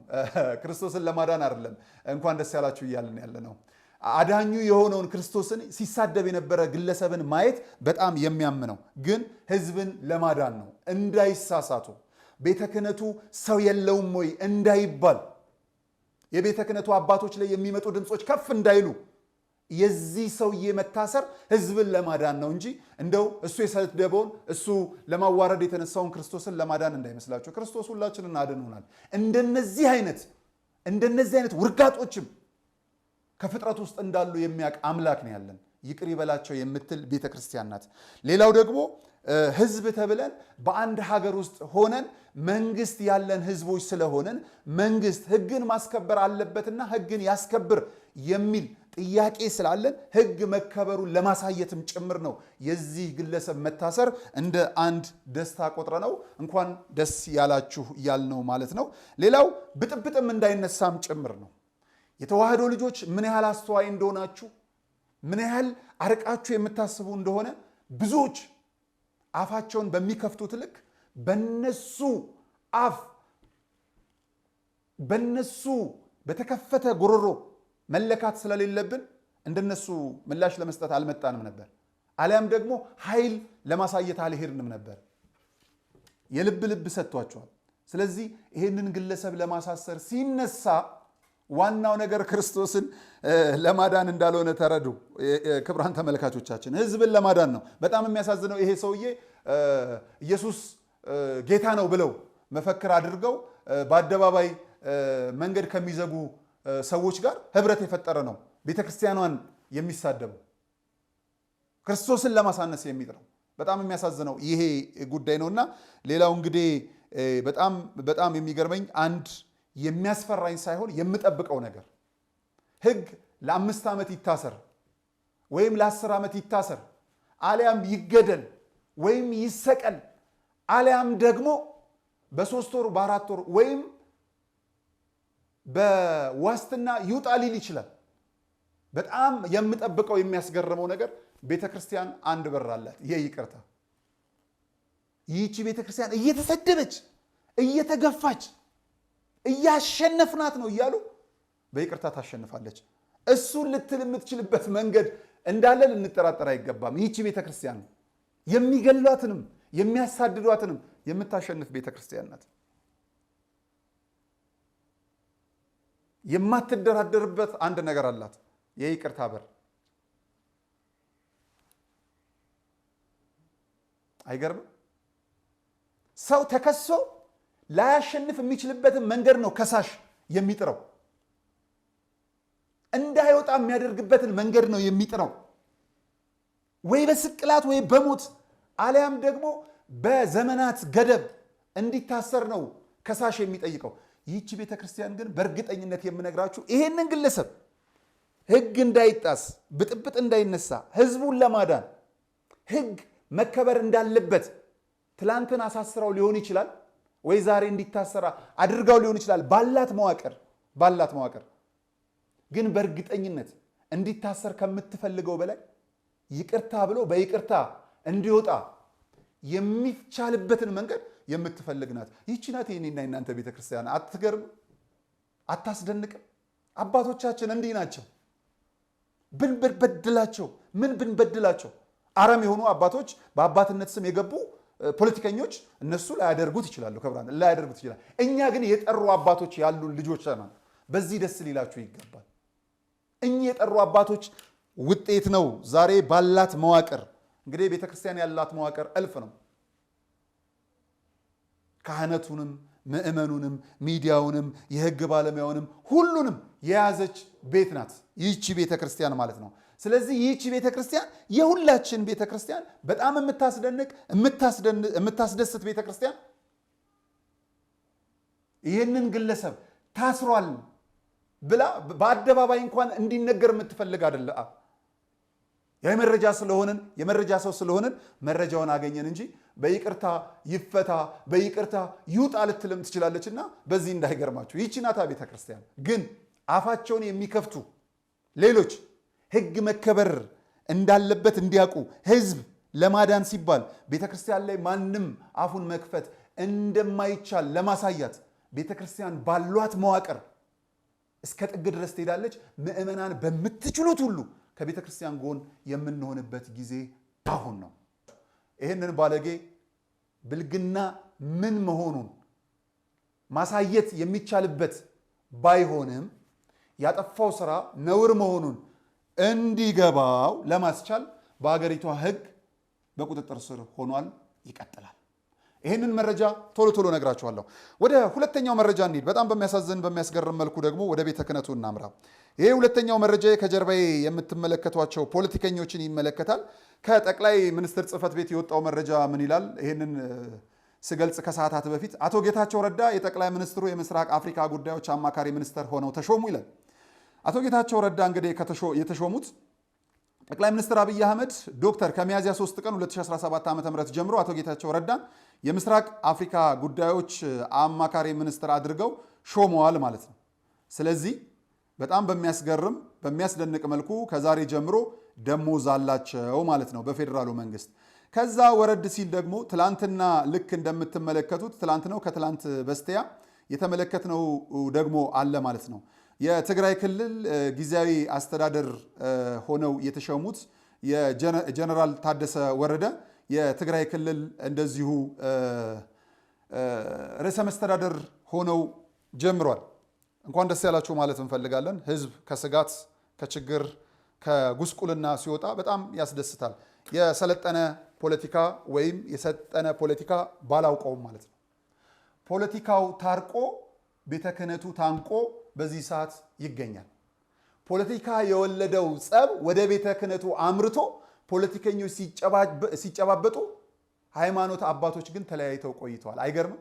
ክርስቶስን ለማዳን አይደለም እንኳን ደስ ያላችሁ እያልን ያለ ነው። አዳኙ የሆነውን ክርስቶስን ሲሳደብ የነበረ ግለሰብን ማየት በጣም የሚያምነው ግን ሕዝብን ለማዳን ነው። እንዳይሳሳቱ ቤተ ክህነቱ ሰው የለውም ወይ እንዳይባል የቤተ ክህነቱ አባቶች ላይ የሚመጡ ድምፆች ከፍ እንዳይሉ የዚህ ሰውዬ መታሰር ህዝብን ለማዳን ነው እንጂ እንደው እሱ የሰደበውን እሱ ለማዋረድ የተነሳውን ክርስቶስን ለማዳን እንዳይመስላችሁ። ክርስቶስ ሁላችንን አድኖናል። እንደነዚህ አይነት ውርጋጦችም ከፍጥረት ውስጥ እንዳሉ የሚያውቅ አምላክ ነው ያለን። ይቅር ይበላቸው የምትል ቤተክርስቲያን ናት። ሌላው ደግሞ ህዝብ ተብለን በአንድ ሀገር ውስጥ ሆነን መንግስት ያለን ህዝቦች ስለሆነን መንግስት ህግን ማስከበር አለበትና ህግን ያስከብር የሚል ጥያቄ ስላለን ህግ መከበሩን ለማሳየትም ጭምር ነው የዚህ ግለሰብ መታሰር እንደ አንድ ደስታ ቆጥረ ነው እንኳን ደስ ያላችሁ ያልነው ማለት ነው። ሌላው ብጥብጥም እንዳይነሳም ጭምር ነው። የተዋህዶ ልጆች ምን ያህል አስተዋይ እንደሆናችሁ፣ ምን ያህል አርቃችሁ የምታስቡ እንደሆነ ብዙዎች አፋቸውን በሚከፍቱት ልክ በነሱ አፍ በነሱ በተከፈተ ጉሮሮ መለካት ስለሌለብን እንደነሱ ምላሽ ለመስጠት አልመጣንም ነበር። አሊያም ደግሞ ኃይል ለማሳየት አልሄድንም ነበር። የልብ ልብ ሰጥቷቸዋል። ስለዚህ ይህንን ግለሰብ ለማሳሰር ሲነሳ ዋናው ነገር ክርስቶስን ለማዳን እንዳልሆነ ተረዱ። ክቡራን ተመልካቾቻችን ህዝብን ለማዳን ነው። በጣም የሚያሳዝነው ይሄ ሰውዬ ኢየሱስ ጌታ ነው ብለው መፈክር አድርገው በአደባባይ መንገድ ከሚዘጉ ሰዎች ጋር ህብረት የፈጠረ ነው። ቤተክርስቲያኗን የሚሳደበው ክርስቶስን ለማሳነስ የሚጥረው በጣም የሚያሳዝነው ይሄ ጉዳይ ነውና ሌላው እንግዲህ በጣም የሚገርመኝ አንድ የሚያስፈራኝ ሳይሆን የምጠብቀው ነገር ህግ ለ5 ዓመት ይታሰር ወይም ለ10 ዓመት ይታሰር አሊያም ይገደል ወይም ይሰቀል አሊያም ደግሞ በ3 ወር በ4 ወር ወይም በዋስትና ይውጣ ሊል ይችላል። በጣም የምጠብቀው የሚያስገርመው ነገር ቤተክርስቲያን አንድ በር አላት፣ ይቅርታ። ይህቺ ቤተክርስቲያን እየተሰደበች እየተገፋች እያሸነፍናት ነው እያሉ በይቅርታ ታሸንፋለች። እሱን ልትል የምትችልበት መንገድ እንዳለ ልንጠራጠር አይገባም። ይህቺ ቤተክርስቲያን የሚገሏትንም የሚያሳድዷትንም የምታሸንፍ ቤተክርስቲያን ናት። የማትደራደርበት አንድ ነገር አላት፣ የይቅርታ በር። አይገርምም? ሰው ተከሶ ላያሸንፍ የሚችልበትን መንገድ ነው ከሳሽ የሚጥረው። እንዳይወጣ የሚያደርግበትን መንገድ ነው የሚጥረው። ወይ በስቅላት ወይ በሞት አሊያም ደግሞ በዘመናት ገደብ እንዲታሰር ነው ከሳሽ የሚጠይቀው። ይህቺ ቤተክርስቲያን ግን በእርግጠኝነት የምነግራችሁ ይሄንን ግለሰብ ህግ እንዳይጣስ ብጥብጥ እንዳይነሳ ህዝቡን ለማዳን ህግ መከበር እንዳለበት ትላንትን አሳስረው ሊሆን ይችላል ወይ ዛሬ እንዲታሰራ አድርጋው ሊሆን ይችላል ባላት መዋቅር ግን በእርግጠኝነት እንዲታሰር ከምትፈልገው በላይ ይቅርታ ብሎ በይቅርታ እንዲወጣ የሚቻልበትን መንገድ የምትፈልግ ናት። ይህች ናት የኔና የናንተ ቤተክርስቲያን። አትገርም? አታስደንቅም? አባቶቻችን እንዲህ ናቸው። ብንበድላቸው አረም የሆኑ አባቶች በአባትነት ስም የገቡ ፖለቲከኞች እነሱ ላያደርጉት ይችላሉ፣ ላያደርጉት ይችላል። እኛ ግን የጠሩ አባቶች ያሉን ልጆች ነን። በዚህ ደስ ሊላችሁ ይገባል። እኚህ የጠሩ አባቶች ውጤት ነው ዛሬ ባላት መዋቅር። እንግዲህ ቤተክርስቲያን ያላት መዋቅር እልፍ ነው። ካህነቱንም ምእመኑንም ሚዲያውንም የህግ ባለሙያውንም ሁሉንም የያዘች ቤት ናት ይህቺ ቤተክርስቲያን ማለት ነው። ስለዚህ ይህቺ ቤተክርስቲያን የሁላችን ቤተክርስቲያን በጣም የምታስደንቅ የምታስደስት ቤተክርስቲያን ይህንን ግለሰብ ታስሯል ብላ በአደባባይ እንኳን እንዲነገር የምትፈልግ አይደለ። የመረጃ ሰው ስለሆንን መረጃውን አገኘን እንጂ በይቅርታ ይፈታ በይቅርታ ይውጣ ልትልም ትችላለችና በዚህ እንዳይገርማችሁ። ይህች ናታ ቤተክርስቲያን። ግን አፋቸውን የሚከፍቱ ሌሎች ህግ መከበር እንዳለበት እንዲያውቁ ህዝብ ለማዳን ሲባል ቤተክርስቲያን ላይ ማንም አፉን መክፈት እንደማይቻል ለማሳያት ቤተክርስቲያን ባሏት መዋቅር እስከ ጥግ ድረስ ትሄዳለች። ምእመናን በምትችሉት ሁሉ ከቤተክርስቲያን ጎን የምንሆንበት ጊዜ አሁን ነው። ይህንን ባለጌ ብልግና ምን መሆኑን ማሳየት የሚቻልበት ባይሆንም ያጠፋው ስራ ነውር መሆኑን እንዲገባው ለማስቻል በአገሪቷ ሕግ በቁጥጥር ስር ሆኗል፣ ይቀጥላል። ይህንን መረጃ ቶሎ ቶሎ ነግራችኋለሁ። ወደ ሁለተኛው መረጃ እንሂድ። በጣም በሚያሳዝን በሚያስገርም መልኩ ደግሞ ወደ ቤተ ክህነቱ እናምራ። ይሄ ሁለተኛው መረጃ ከጀርባዬ የምትመለከቷቸው ፖለቲከኞችን ይመለከታል። ከጠቅላይ ሚኒስትር ጽሕፈት ቤት የወጣው መረጃ ምን ይላል? ይህንን ስገልጽ ከሰዓታት በፊት አቶ ጌታቸው ረዳ የጠቅላይ ሚኒስትሩ የምስራቅ አፍሪካ ጉዳዮች አማካሪ ሚኒስትር ሆነው ተሾሙ ይላል። አቶ ጌታቸው ረዳ እንግዲህ የተሾሙት ጠቅላይ ሚኒስትር አብይ አህመድ ዶክተር ከሚያዝያ 3 ቀን 2017 ዓ.ም ጀምሮ አቶ ጌታቸው ረዳን የምስራቅ አፍሪካ ጉዳዮች አማካሪ ሚኒስትር አድርገው ሾመዋል ማለት ነው። ስለዚህ በጣም በሚያስገርም በሚያስደንቅ መልኩ ከዛሬ ጀምሮ ደሞዝ አላቸው ማለት ነው በፌዴራሉ መንግስት። ከዛ ወረድ ሲል ደግሞ ትላንትና ልክ እንደምትመለከቱት ትላንት ነው ከትላንት በስቲያ የተመለከትነው ደግሞ አለ ማለት ነው። የትግራይ ክልል ጊዜያዊ አስተዳደር ሆነው የተሾሙት የጀነራል ታደሰ ወረደ የትግራይ ክልል እንደዚሁ ርዕሰ መስተዳደር ሆነው ጀምሯል። እንኳን ደስ ያላችሁ ማለት እንፈልጋለን። ህዝብ ከስጋት ከችግር ከጉስቁልና ሲወጣ በጣም ያስደስታል። የሰለጠነ ፖለቲካ ወይም የሰጠነ ፖለቲካ ባላውቀውም ማለት ነው። ፖለቲካው ታርቆ ቤተ ክህነቱ ታንቆ በዚህ ሰዓት ይገኛል። ፖለቲካ የወለደው ጸብ ወደ ቤተ ክህነቱ አምርቶ ፖለቲከኞች ሲጨባበጡ፣ ሃይማኖት አባቶች ግን ተለያይተው ቆይተዋል። አይገርምም?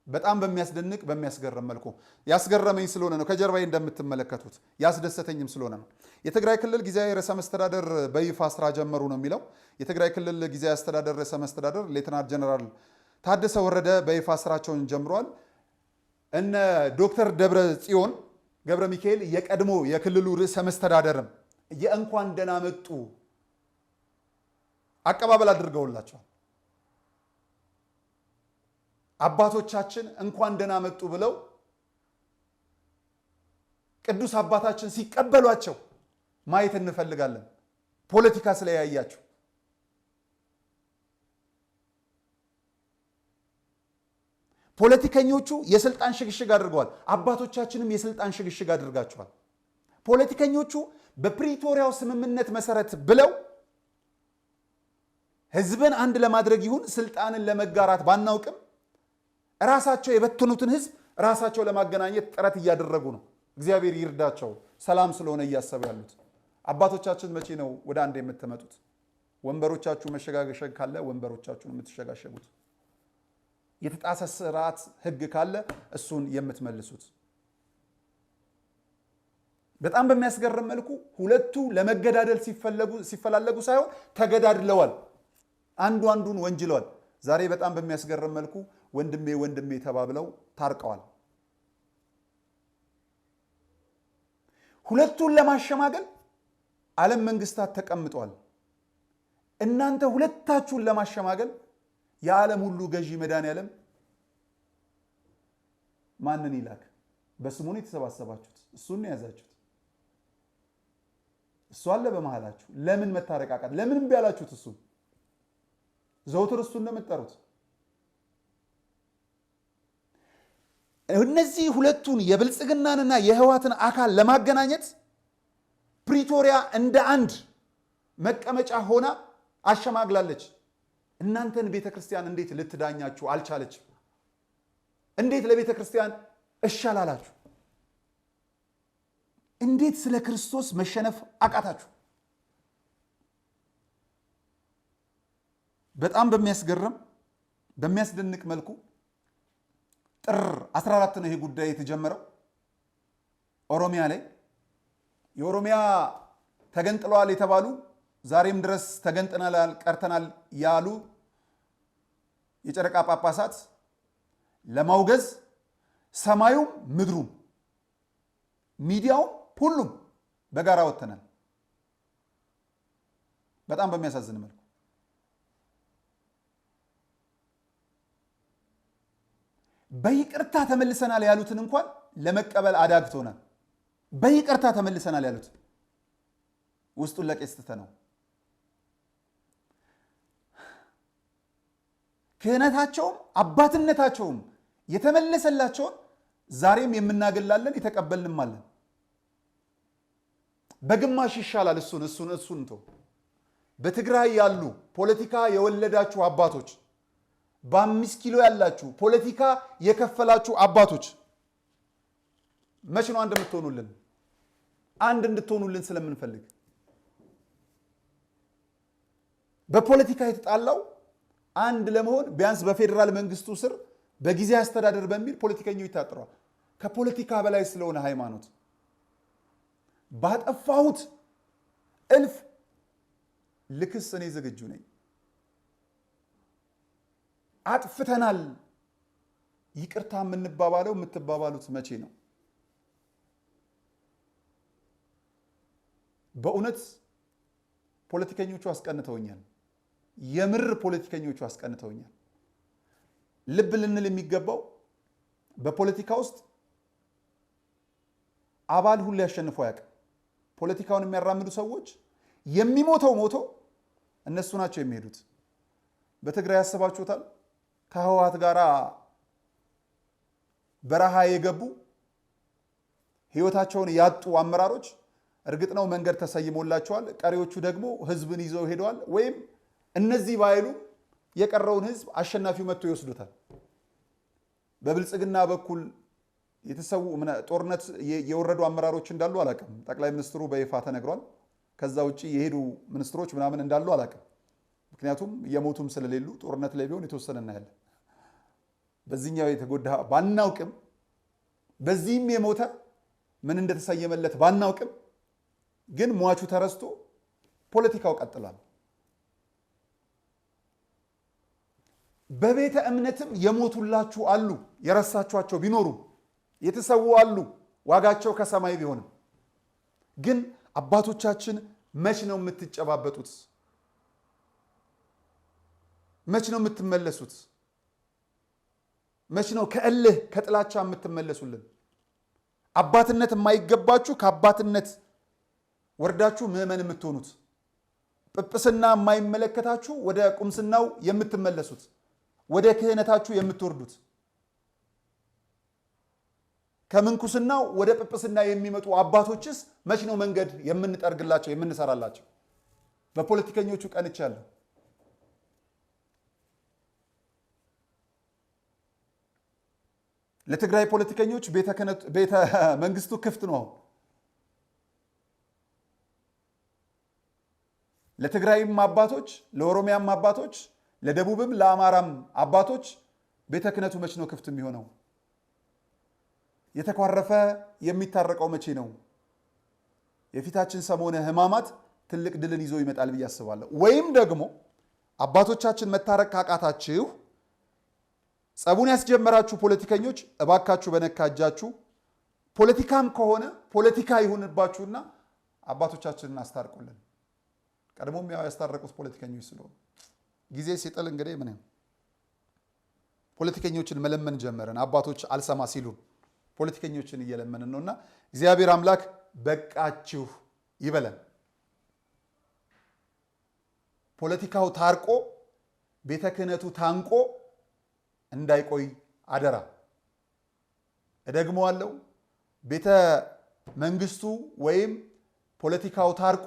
በጣም በሚያስደንቅ በሚያስገርም መልኩ ያስገረመኝ ስለሆነ ነው። ከጀርባዬ እንደምትመለከቱት ያስደሰተኝም ስለሆነ ነው። የትግራይ ክልል ጊዜያዊ ርዕሰ መስተዳደር በይፋ ስራ ጀመሩ ነው የሚለው። የትግራይ ክልል ጊዜያዊ አስተዳደር ርዕሰ መስተዳደር ሌተናንት ጀነራል ታደሰ ወረደ በይፋ ስራቸውን ጀምረዋል። እነ ዶክተር ደብረ ጽዮን ገብረ ሚካኤል የቀድሞ የክልሉ ርዕሰ መስተዳደርም የእንኳን ደህና መጡ አቀባበል አድርገውላቸዋል። አባቶቻችን እንኳን ደህና መጡ ብለው ቅዱስ አባታችን ሲቀበሏቸው ማየት እንፈልጋለን። ፖለቲካ ስለያያቸው ፖለቲከኞቹ የስልጣን ሽግሽግ አድርገዋል። አባቶቻችንም የስልጣን ሽግሽግ አድርጋቸዋል። ፖለቲከኞቹ በፕሪቶሪያው ስምምነት መሰረት ብለው ህዝብን አንድ ለማድረግ ይሁን ስልጣንን ለመጋራት ባናውቅም ራሳቸው የበተኑትን ህዝብ ራሳቸው ለማገናኘት ጥረት እያደረጉ ነው። እግዚአብሔር ይርዳቸው። ሰላም ስለሆነ እያሰቡ ያሉት አባቶቻችን መቼ ነው ወደ አንድ የምትመጡት? ወንበሮቻችሁ መሸጋገሸግ ካለ ወንበሮቻችሁን የምትሸጋሸጉት፣ የተጣሰ ስርዓት ህግ ካለ እሱን የምትመልሱት። በጣም በሚያስገርም መልኩ ሁለቱ ለመገዳደል ሲፈላለጉ ሳይሆን ተገዳድለዋል። አንዱ አንዱን ወንጅለዋል። ዛሬ በጣም በሚያስገርም መልኩ ወንድሜ ወንድሜ ተባብለው ታርቀዋል። ሁለቱን ለማሸማገል ዓለም መንግስታት ተቀምጠዋል። እናንተ ሁለታችሁን ለማሸማገል የዓለም ሁሉ ገዢ መድኃኔዓለም ማንን ይላክ? በስሙን የተሰባሰባችሁት እሱን የያዛችሁት እሱ አለ በመሃላችሁ። ለምን መታረቃቃት? ለምን እምቢ ያላችሁት? እሱ ዘውትር እሱ እንደምትጠሩት እነዚህ ሁለቱን የብልጽግናንና የህዋትን አካል ለማገናኘት ፕሪቶሪያ እንደ አንድ መቀመጫ ሆና አሸማግላለች። እናንተን ቤተ ክርስቲያን እንዴት ልትዳኛችሁ አልቻለችም? እንዴት ለቤተ ክርስቲያን እሻላላችሁ? እንዴት ስለ ክርስቶስ መሸነፍ አቃታችሁ? በጣም በሚያስገርም በሚያስደንቅ መልኩ ጥር 14 ነው ይሄ ጉዳይ የተጀመረው ኦሮሚያ ላይ። የኦሮሚያ ተገንጥለዋል የተባሉ ዛሬም ድረስ ተገንጥናል ቀርተናል ያሉ የጨረቃ ጳጳሳት ለማውገዝ ሰማዩም ምድሩም ሚዲያውም ሁሉም በጋራ ወጥተናል። በጣም በሚያሳዝን መልኩ በይቅርታ ተመልሰናል ያሉትን እንኳን ለመቀበል አዳግቶናል። በይቅርታ ተመልሰናል ያሉት ውስጡን ለቄስ ትተነው ክህነታቸውም አባትነታቸውም የተመለሰላቸውን ዛሬም የምናገላለን የተቀበልንም አለን። በግማሽ ይሻላል። እሱን ተው። በትግራይ ያሉ ፖለቲካ የወለዳችሁ አባቶች፣ በ5 ኪሎ ያላችሁ ፖለቲካ የከፈላችሁ አባቶች መቼ ነው አንድ የምትሆኑልን? አንድ እንድትሆኑልን ስለምንፈልግ በፖለቲካ የተጣላው አንድ ለመሆን ቢያንስ በፌዴራል መንግስቱ ስር በጊዜ አስተዳደር በሚል ፖለቲከኞች ይታጥረዋል። ከፖለቲካ በላይ ስለሆነ ሃይማኖት ባጠፋሁት እልፍ ልክስ እኔ ዝግጁ ነኝ። አጥፍተናል ይቅርታ የምትባባሉት መቼ ነው? በእውነት ፖለቲከኞቹ አስቀንተውኛል። የምር ፖለቲከኞቹ አስቀንተውኛል። ልብ ልንል የሚገባው በፖለቲካ ውስጥ አባል ሁሉ ያሸንፈው ያውቅ። ፖለቲካውን የሚያራምዱ ሰዎች የሚሞተው ሞቶ እነሱ ናቸው የሚሄዱት። በትግራይ ያስባችሁታል? ከህወሓት ጋር በረሃ የገቡ ህይወታቸውን ያጡ አመራሮች እርግጥ ነው መንገድ ተሰይሞላቸዋል። ቀሪዎቹ ደግሞ ህዝብን ይዘው ሄደዋል። ወይም እነዚህ ባይሉ የቀረውን ህዝብ አሸናፊው መጥቶ ይወስዱታል። በብልጽግና በኩል የተሰዉ ጦርነት የወረዱ አመራሮች እንዳሉ አላውቅም። ጠቅላይ ሚኒስትሩ በይፋ ተነግሯል። ከዛ ውጪ የሄዱ ሚኒስትሮች ምናምን እንዳሉ አላውቅም። ምክንያቱም የሞቱም ስለሌሉ ጦርነት ላይ ቢሆን የተወሰነ እናያለን። በዚህኛው የተጎዳ ባናውቅም፣ በዚህም የሞተ ምን እንደተሰየመለት ባናውቅም፣ ግን ሟቹ ተረስቶ ፖለቲካው ቀጥሏል። በቤተ እምነትም የሞቱላችሁ አሉ። የረሳችኋቸው ቢኖሩ የተሰዉ አሉ። ዋጋቸው ከሰማይ ቢሆንም ግን አባቶቻችን መች ነው የምትጨባበጡት? መች ነው የምትመለሱት? መች ነው ከእልህ ከጥላቻ የምትመለሱልን? አባትነት የማይገባችሁ ከአባትነት ወርዳችሁ ምዕመን የምትሆኑት፣ ጵጵስና የማይመለከታችሁ ወደ ቁምስናው የምትመለሱት፣ ወደ ክህነታችሁ የምትወርዱት፣ ከምንኩስናው ወደ ጵጵስና የሚመጡ አባቶችስ መች ነው መንገድ የምንጠርግላቸው የምንሰራላቸው? በፖለቲከኞቹ ቀንቻለሁ። ለትግራይ ፖለቲከኞች ቤተ መንግስቱ ክፍት ነው። ለትግራይም አባቶች፣ ለኦሮሚያም አባቶች፣ ለደቡብም ለአማራም አባቶች ቤተ ክህነቱ መች ነው ክፍት የሚሆነው? የተኳረፈ የሚታረቀው መቼ ነው? የፊታችን ሰሞነ ሕማማት ትልቅ ድልን ይዞ ይመጣል ብዬ አስባለሁ። ወይም ደግሞ አባቶቻችን መታረቅ ካቃታችሁ ጸቡን ያስጀመራችሁ ፖለቲከኞች እባካችሁ በነካ እጃችሁ ፖለቲካም ከሆነ ፖለቲካ ይሁንባችሁና አባቶቻችንን አስታርቁልን። ቀድሞም ያው ያስታረቁት ፖለቲከኞች ስለሆኑ ጊዜ ሲጥል እንግዲህ ምን ፖለቲከኞችን መለመን ጀመረን። አባቶች አልሰማ ሲሉን ፖለቲከኞችን እየለመንን ነውና እግዚአብሔር አምላክ በቃችሁ ይበለን። ፖለቲካው ታርቆ ቤተ ክህነቱ ታንቆ እንዳይቆይ አደራ። እደግመዋለሁ። ቤተ መንግስቱ ወይም ፖለቲካው ታርቆ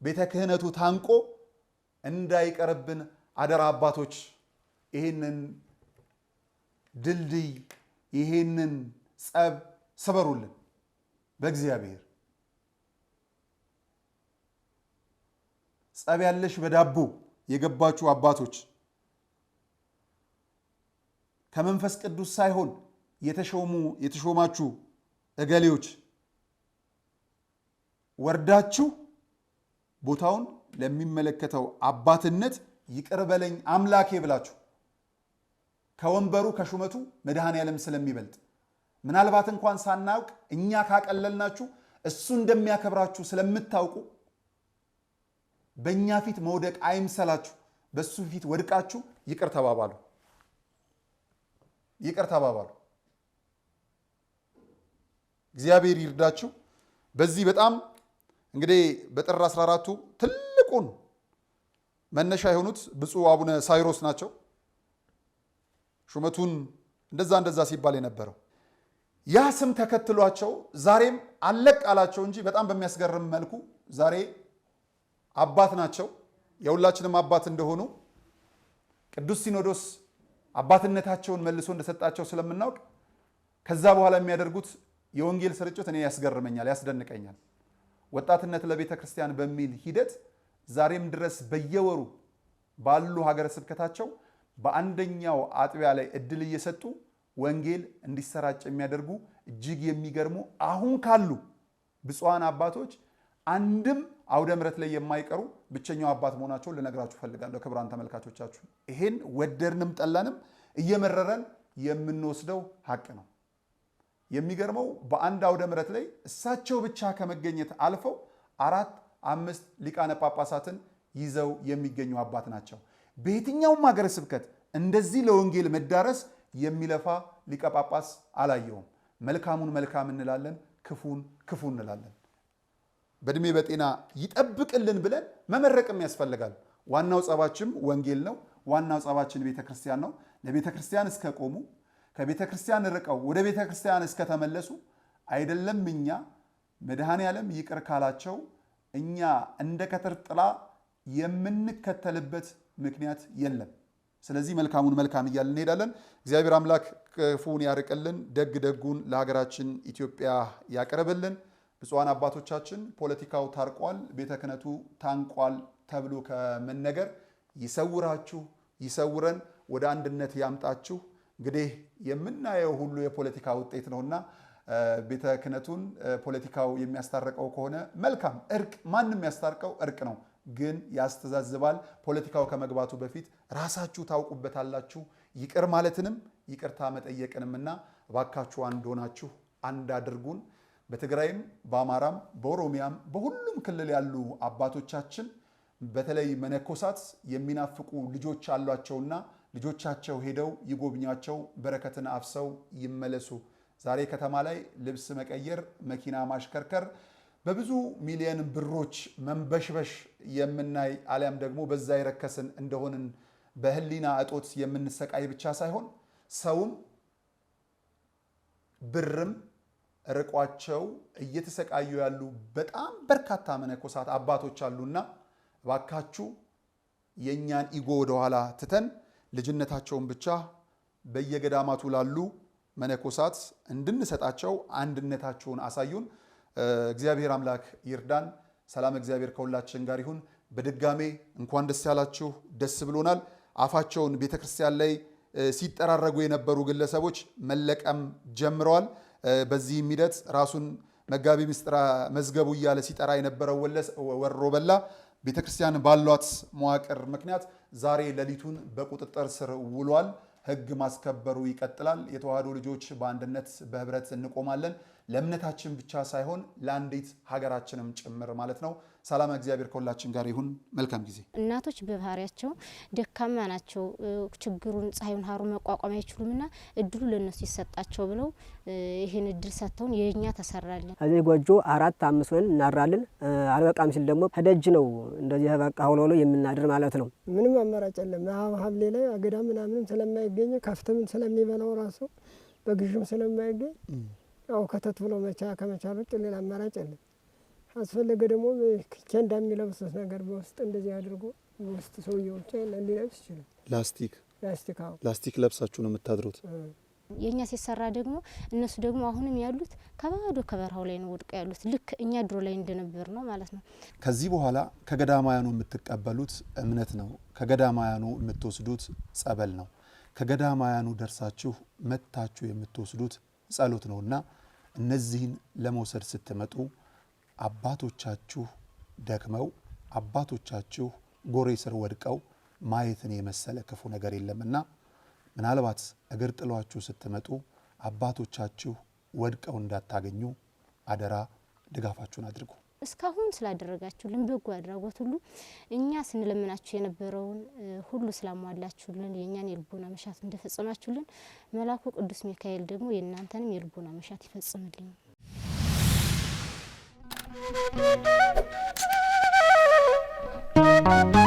ቤተ ክህነቱ ታንቆ እንዳይቀርብን አደራ። አባቶች ይህንን ድልድይ ይህንን ጸብ ስበሩልን በእግዚአብሔር። ጸብ ያለሽ በዳቦ የገባችሁ አባቶች ከመንፈስ ቅዱስ ሳይሆን የተሾማችሁ እገሌዎች ወርዳችሁ ቦታውን ለሚመለከተው አባትነት ይቅር በለኝ አምላኬ ብላችሁ ከወንበሩ ከሹመቱ መድኃኔዓለም ስለሚበልጥ ምናልባት እንኳን ሳናውቅ እኛ ካቀለልናችሁ እሱ እንደሚያከብራችሁ ስለምታውቁ በእኛ ፊት መውደቅ አይምሰላችሁ። በሱ ፊት ወድቃችሁ ይቅር ተባባሉ። ይቅር ተባባሉ። እግዚአብሔር ይርዳችሁ። በዚህ በጣም እንግዲህ በጥር 14ቱ ትልቁን መነሻ የሆኑት ብፁዕ አቡነ ሳይሮስ ናቸው። ሹመቱን እንደዛ ሲባል የነበረው ያ ስም ተከትሏቸው ዛሬም አለቅ አላቸው እንጂ በጣም በሚያስገርም መልኩ ዛሬ አባት ናቸው። የሁላችንም አባት እንደሆኑ ቅዱስ ሲኖዶስ አባትነታቸውን መልሶ እንደሰጣቸው ስለምናውቅ ከዛ በኋላ የሚያደርጉት የወንጌል ስርጭት እኔ ያስገርመኛል፣ ያስደንቀኛል። ወጣትነት ለቤተ ክርስቲያን በሚል ሂደት ዛሬም ድረስ በየወሩ ባሉ ሀገረ ስብከታቸው በአንደኛው አጥቢያ ላይ እድል እየሰጡ ወንጌል እንዲሰራጭ የሚያደርጉ እጅግ የሚገርሙ አሁን ካሉ ብፁዓን አባቶች አንድም አውደ ምሕረት ላይ የማይቀሩ ብቸኛው አባት መሆናቸውን ልነግራችሁ ፈልጋለሁ። ክቡራን ተመልካቾቻችሁ ይሄን ወደድንም ጠላንም እየመረረን የምንወስደው ሀቅ ነው። የሚገርመው በአንድ አውደ ምሕረት ላይ እሳቸው ብቻ ከመገኘት አልፈው 4-5 ሊቃነ ጳጳሳትን ይዘው የሚገኙ አባት ናቸው። በየትኛውም ሀገረ ስብከት እንደዚህ ለወንጌል መዳረስ የሚለፋ ሊቀ ጳጳስ አላየውም። መልካሙን መልካም እንላለን፣ ክፉን ክፉ እንላለን። በእድሜ በጤና ይጠብቅልን ብለን መመረቅም ያስፈልጋል። ዋናው ጸባችን ወንጌል ነው። ዋናው ጸባችን ቤተ ክርስቲያን ነው። ለቤተ ክርስቲያን እስከቆሙ ከቤተ ክርስቲያን ርቀው ወደ ቤተ ክርስቲያን እስከተመለሱ አይደለም እኛ መድኃኔ ዓለም ይቅር ካላቸው እኛ እንደ ከትር ጥላ የምንከተልበት ምክንያት የለም። ስለዚህ መልካሙን መልካም እያልን እንሄዳለን። እግዚአብሔር አምላክ ክፉን ያርቅልን፣ ደግ ደጉን ለሀገራችን ኢትዮጵያ ያቀርብልን። ብፁዓን አባቶቻችን ፖለቲካው ታርቋል፣ ቤተ ክህነቱ ታንቋል ተብሎ ከመነገር ይሰውራችሁ፣ ይሰውረን፣ ወደ አንድነት ያምጣችሁ። እንግዲህ የምናየው ሁሉ የፖለቲካ ውጤት ነውና ቤተ ክህነቱን ፖለቲካው የሚያስታርቀው ከሆነ መልካም፣ እርቅ ማንም ያስታርቀው እርቅ ነው፣ ግን ያስተዛዝባል። ፖለቲካው ከመግባቱ በፊት ራሳችሁ ታውቁበታላችሁ። ይቅር ማለትንም ይቅርታ መጠየቅንምና እባካችሁ አንድ ሆናችሁ አንድ አድርጉን። በትግራይም በአማራም በኦሮሚያም በሁሉም ክልል ያሉ አባቶቻችን በተለይ መነኮሳት የሚናፍቁ ልጆች አሏቸውና ልጆቻቸው ሄደው ይጎብኛቸው፣ በረከትን አፍሰው ይመለሱ። ዛሬ ከተማ ላይ ልብስ መቀየር፣ መኪና ማሽከርከር፣ በብዙ ሚሊዮን ብሮች መንበሽበሽ የምናይ አሊያም ደግሞ በዛ የረከስን እንደሆንን በህሊና እጦት የምንሰቃይ ብቻ ሳይሆን ሰውም ብርም ርቋቸው እየተሰቃዩ ያሉ በጣም በርካታ መነኮሳት አባቶች አሉና እባካችሁ የእኛን ኢጎ ወደኋላ ትተን ልጅነታቸውን ብቻ በየገዳማቱ ላሉ መነኮሳት እንድንሰጣቸው አንድነታቸውን አሳዩን። እግዚአብሔር አምላክ ይርዳን። ሰላም እግዚአብሔር ከሁላችን ጋር ይሁን። በድጋሜ እንኳን ደስ ያላችሁ፣ ደስ ብሎናል። አፋቸውን ቤተክርስቲያን ላይ ሲጠራረጉ የነበሩ ግለሰቦች መለቀም ጀምረዋል። በዚህም ሂደት ራሱን መጋቢ ምስጢረ መዝገቡ እያለ ሲጠራ የነበረው ወሮበላ ቤተክርስቲያን ባሏት መዋቅር ምክንያት ዛሬ ሌሊቱን በቁጥጥር ስር ውሏል። ሕግ ማስከበሩ ይቀጥላል። የተዋህዶ ልጆች በአንድነት በህብረት እንቆማለን። ለእምነታችን ብቻ ሳይሆን ለአንዲት ሀገራችንም ጭምር ማለት ነው። ሰላም እግዚአብሔር ከሁላችን ጋር ይሁን። መልካም ጊዜ። እናቶች በባህሪያቸው ደካማ ናቸው። ችግሩን ፀሐዩን ሀሩ መቋቋም አይችሉምና እድሉ ለነሱ ይሰጣቸው ብለው ይህን እድል ሰጥተውን የኛ ተሰራለን። እዚህ ጎጆ 4-5 ሆነን እናራለን። አልበቃም ሲል ደግሞ ከደጅ ነው እንደዚህ በቃ ሆሎ የምናድር ማለት ነው። ምንም አማራጭ የለም። ሀብሌ ላይ አገዳ ምናምንም ስለማይገኝ ከፍትምን ስለሚበላው ራሱ በግዥም ስለማይገኝ ያው ከተት ብሎ መቻ ከመቻል ውጭ ሌላ አማራጭ የለም። አስፈለገ ደግሞ ኬንዳ የሚለብሱት ነገር በውስጥ እንደዚህ አድርጎ በውስጥ ሰውየው ሊለብስ ይችላል። ላስቲክ ለብሳችሁ ነው የምታድሩት? የኛ ሲሰራ ደግሞ እነሱ ደግሞ አሁንም ያሉት ከባዶ ከበረሃው ላይ ነው ወድቀው ያሉት። ልክ እኛ ድሮ ላይ እንደነበር ነው ማለት ነው። ከዚህ በኋላ ከገዳማያኑ የምትቀበሉት እምነት ነው። ከገዳማያኑ የምትወስዱት ጸበል ነው። ከገዳማያኑ ደርሳችሁ መታችሁ የምትወስዱት ጸሎት ነውና እነዚህን ለመውሰድ ስትመጡ አባቶቻችሁ ደክመው አባቶቻችሁ ጎሬ ስር ወድቀው ማየትን የመሰለ ክፉ ነገር የለምና ምናልባት እግር ጥሏችሁ ስትመጡ አባቶቻችሁ ወድቀው እንዳታገኙ አደራ ድጋፋችሁን አድርጉ። እስካሁን ስላደረጋችሁልን በጎ አድራጎት ሁሉ እኛ ስንለምናችሁ የነበረውን ሁሉ ስላሟላችሁልን የኛን የልቦና መሻት እንደፈጸማችሁልን መልአኩ ቅዱስ ሚካኤል ደግሞ የእናንተንም የልቦና መሻት ይፈጽምልኝ። Thank you.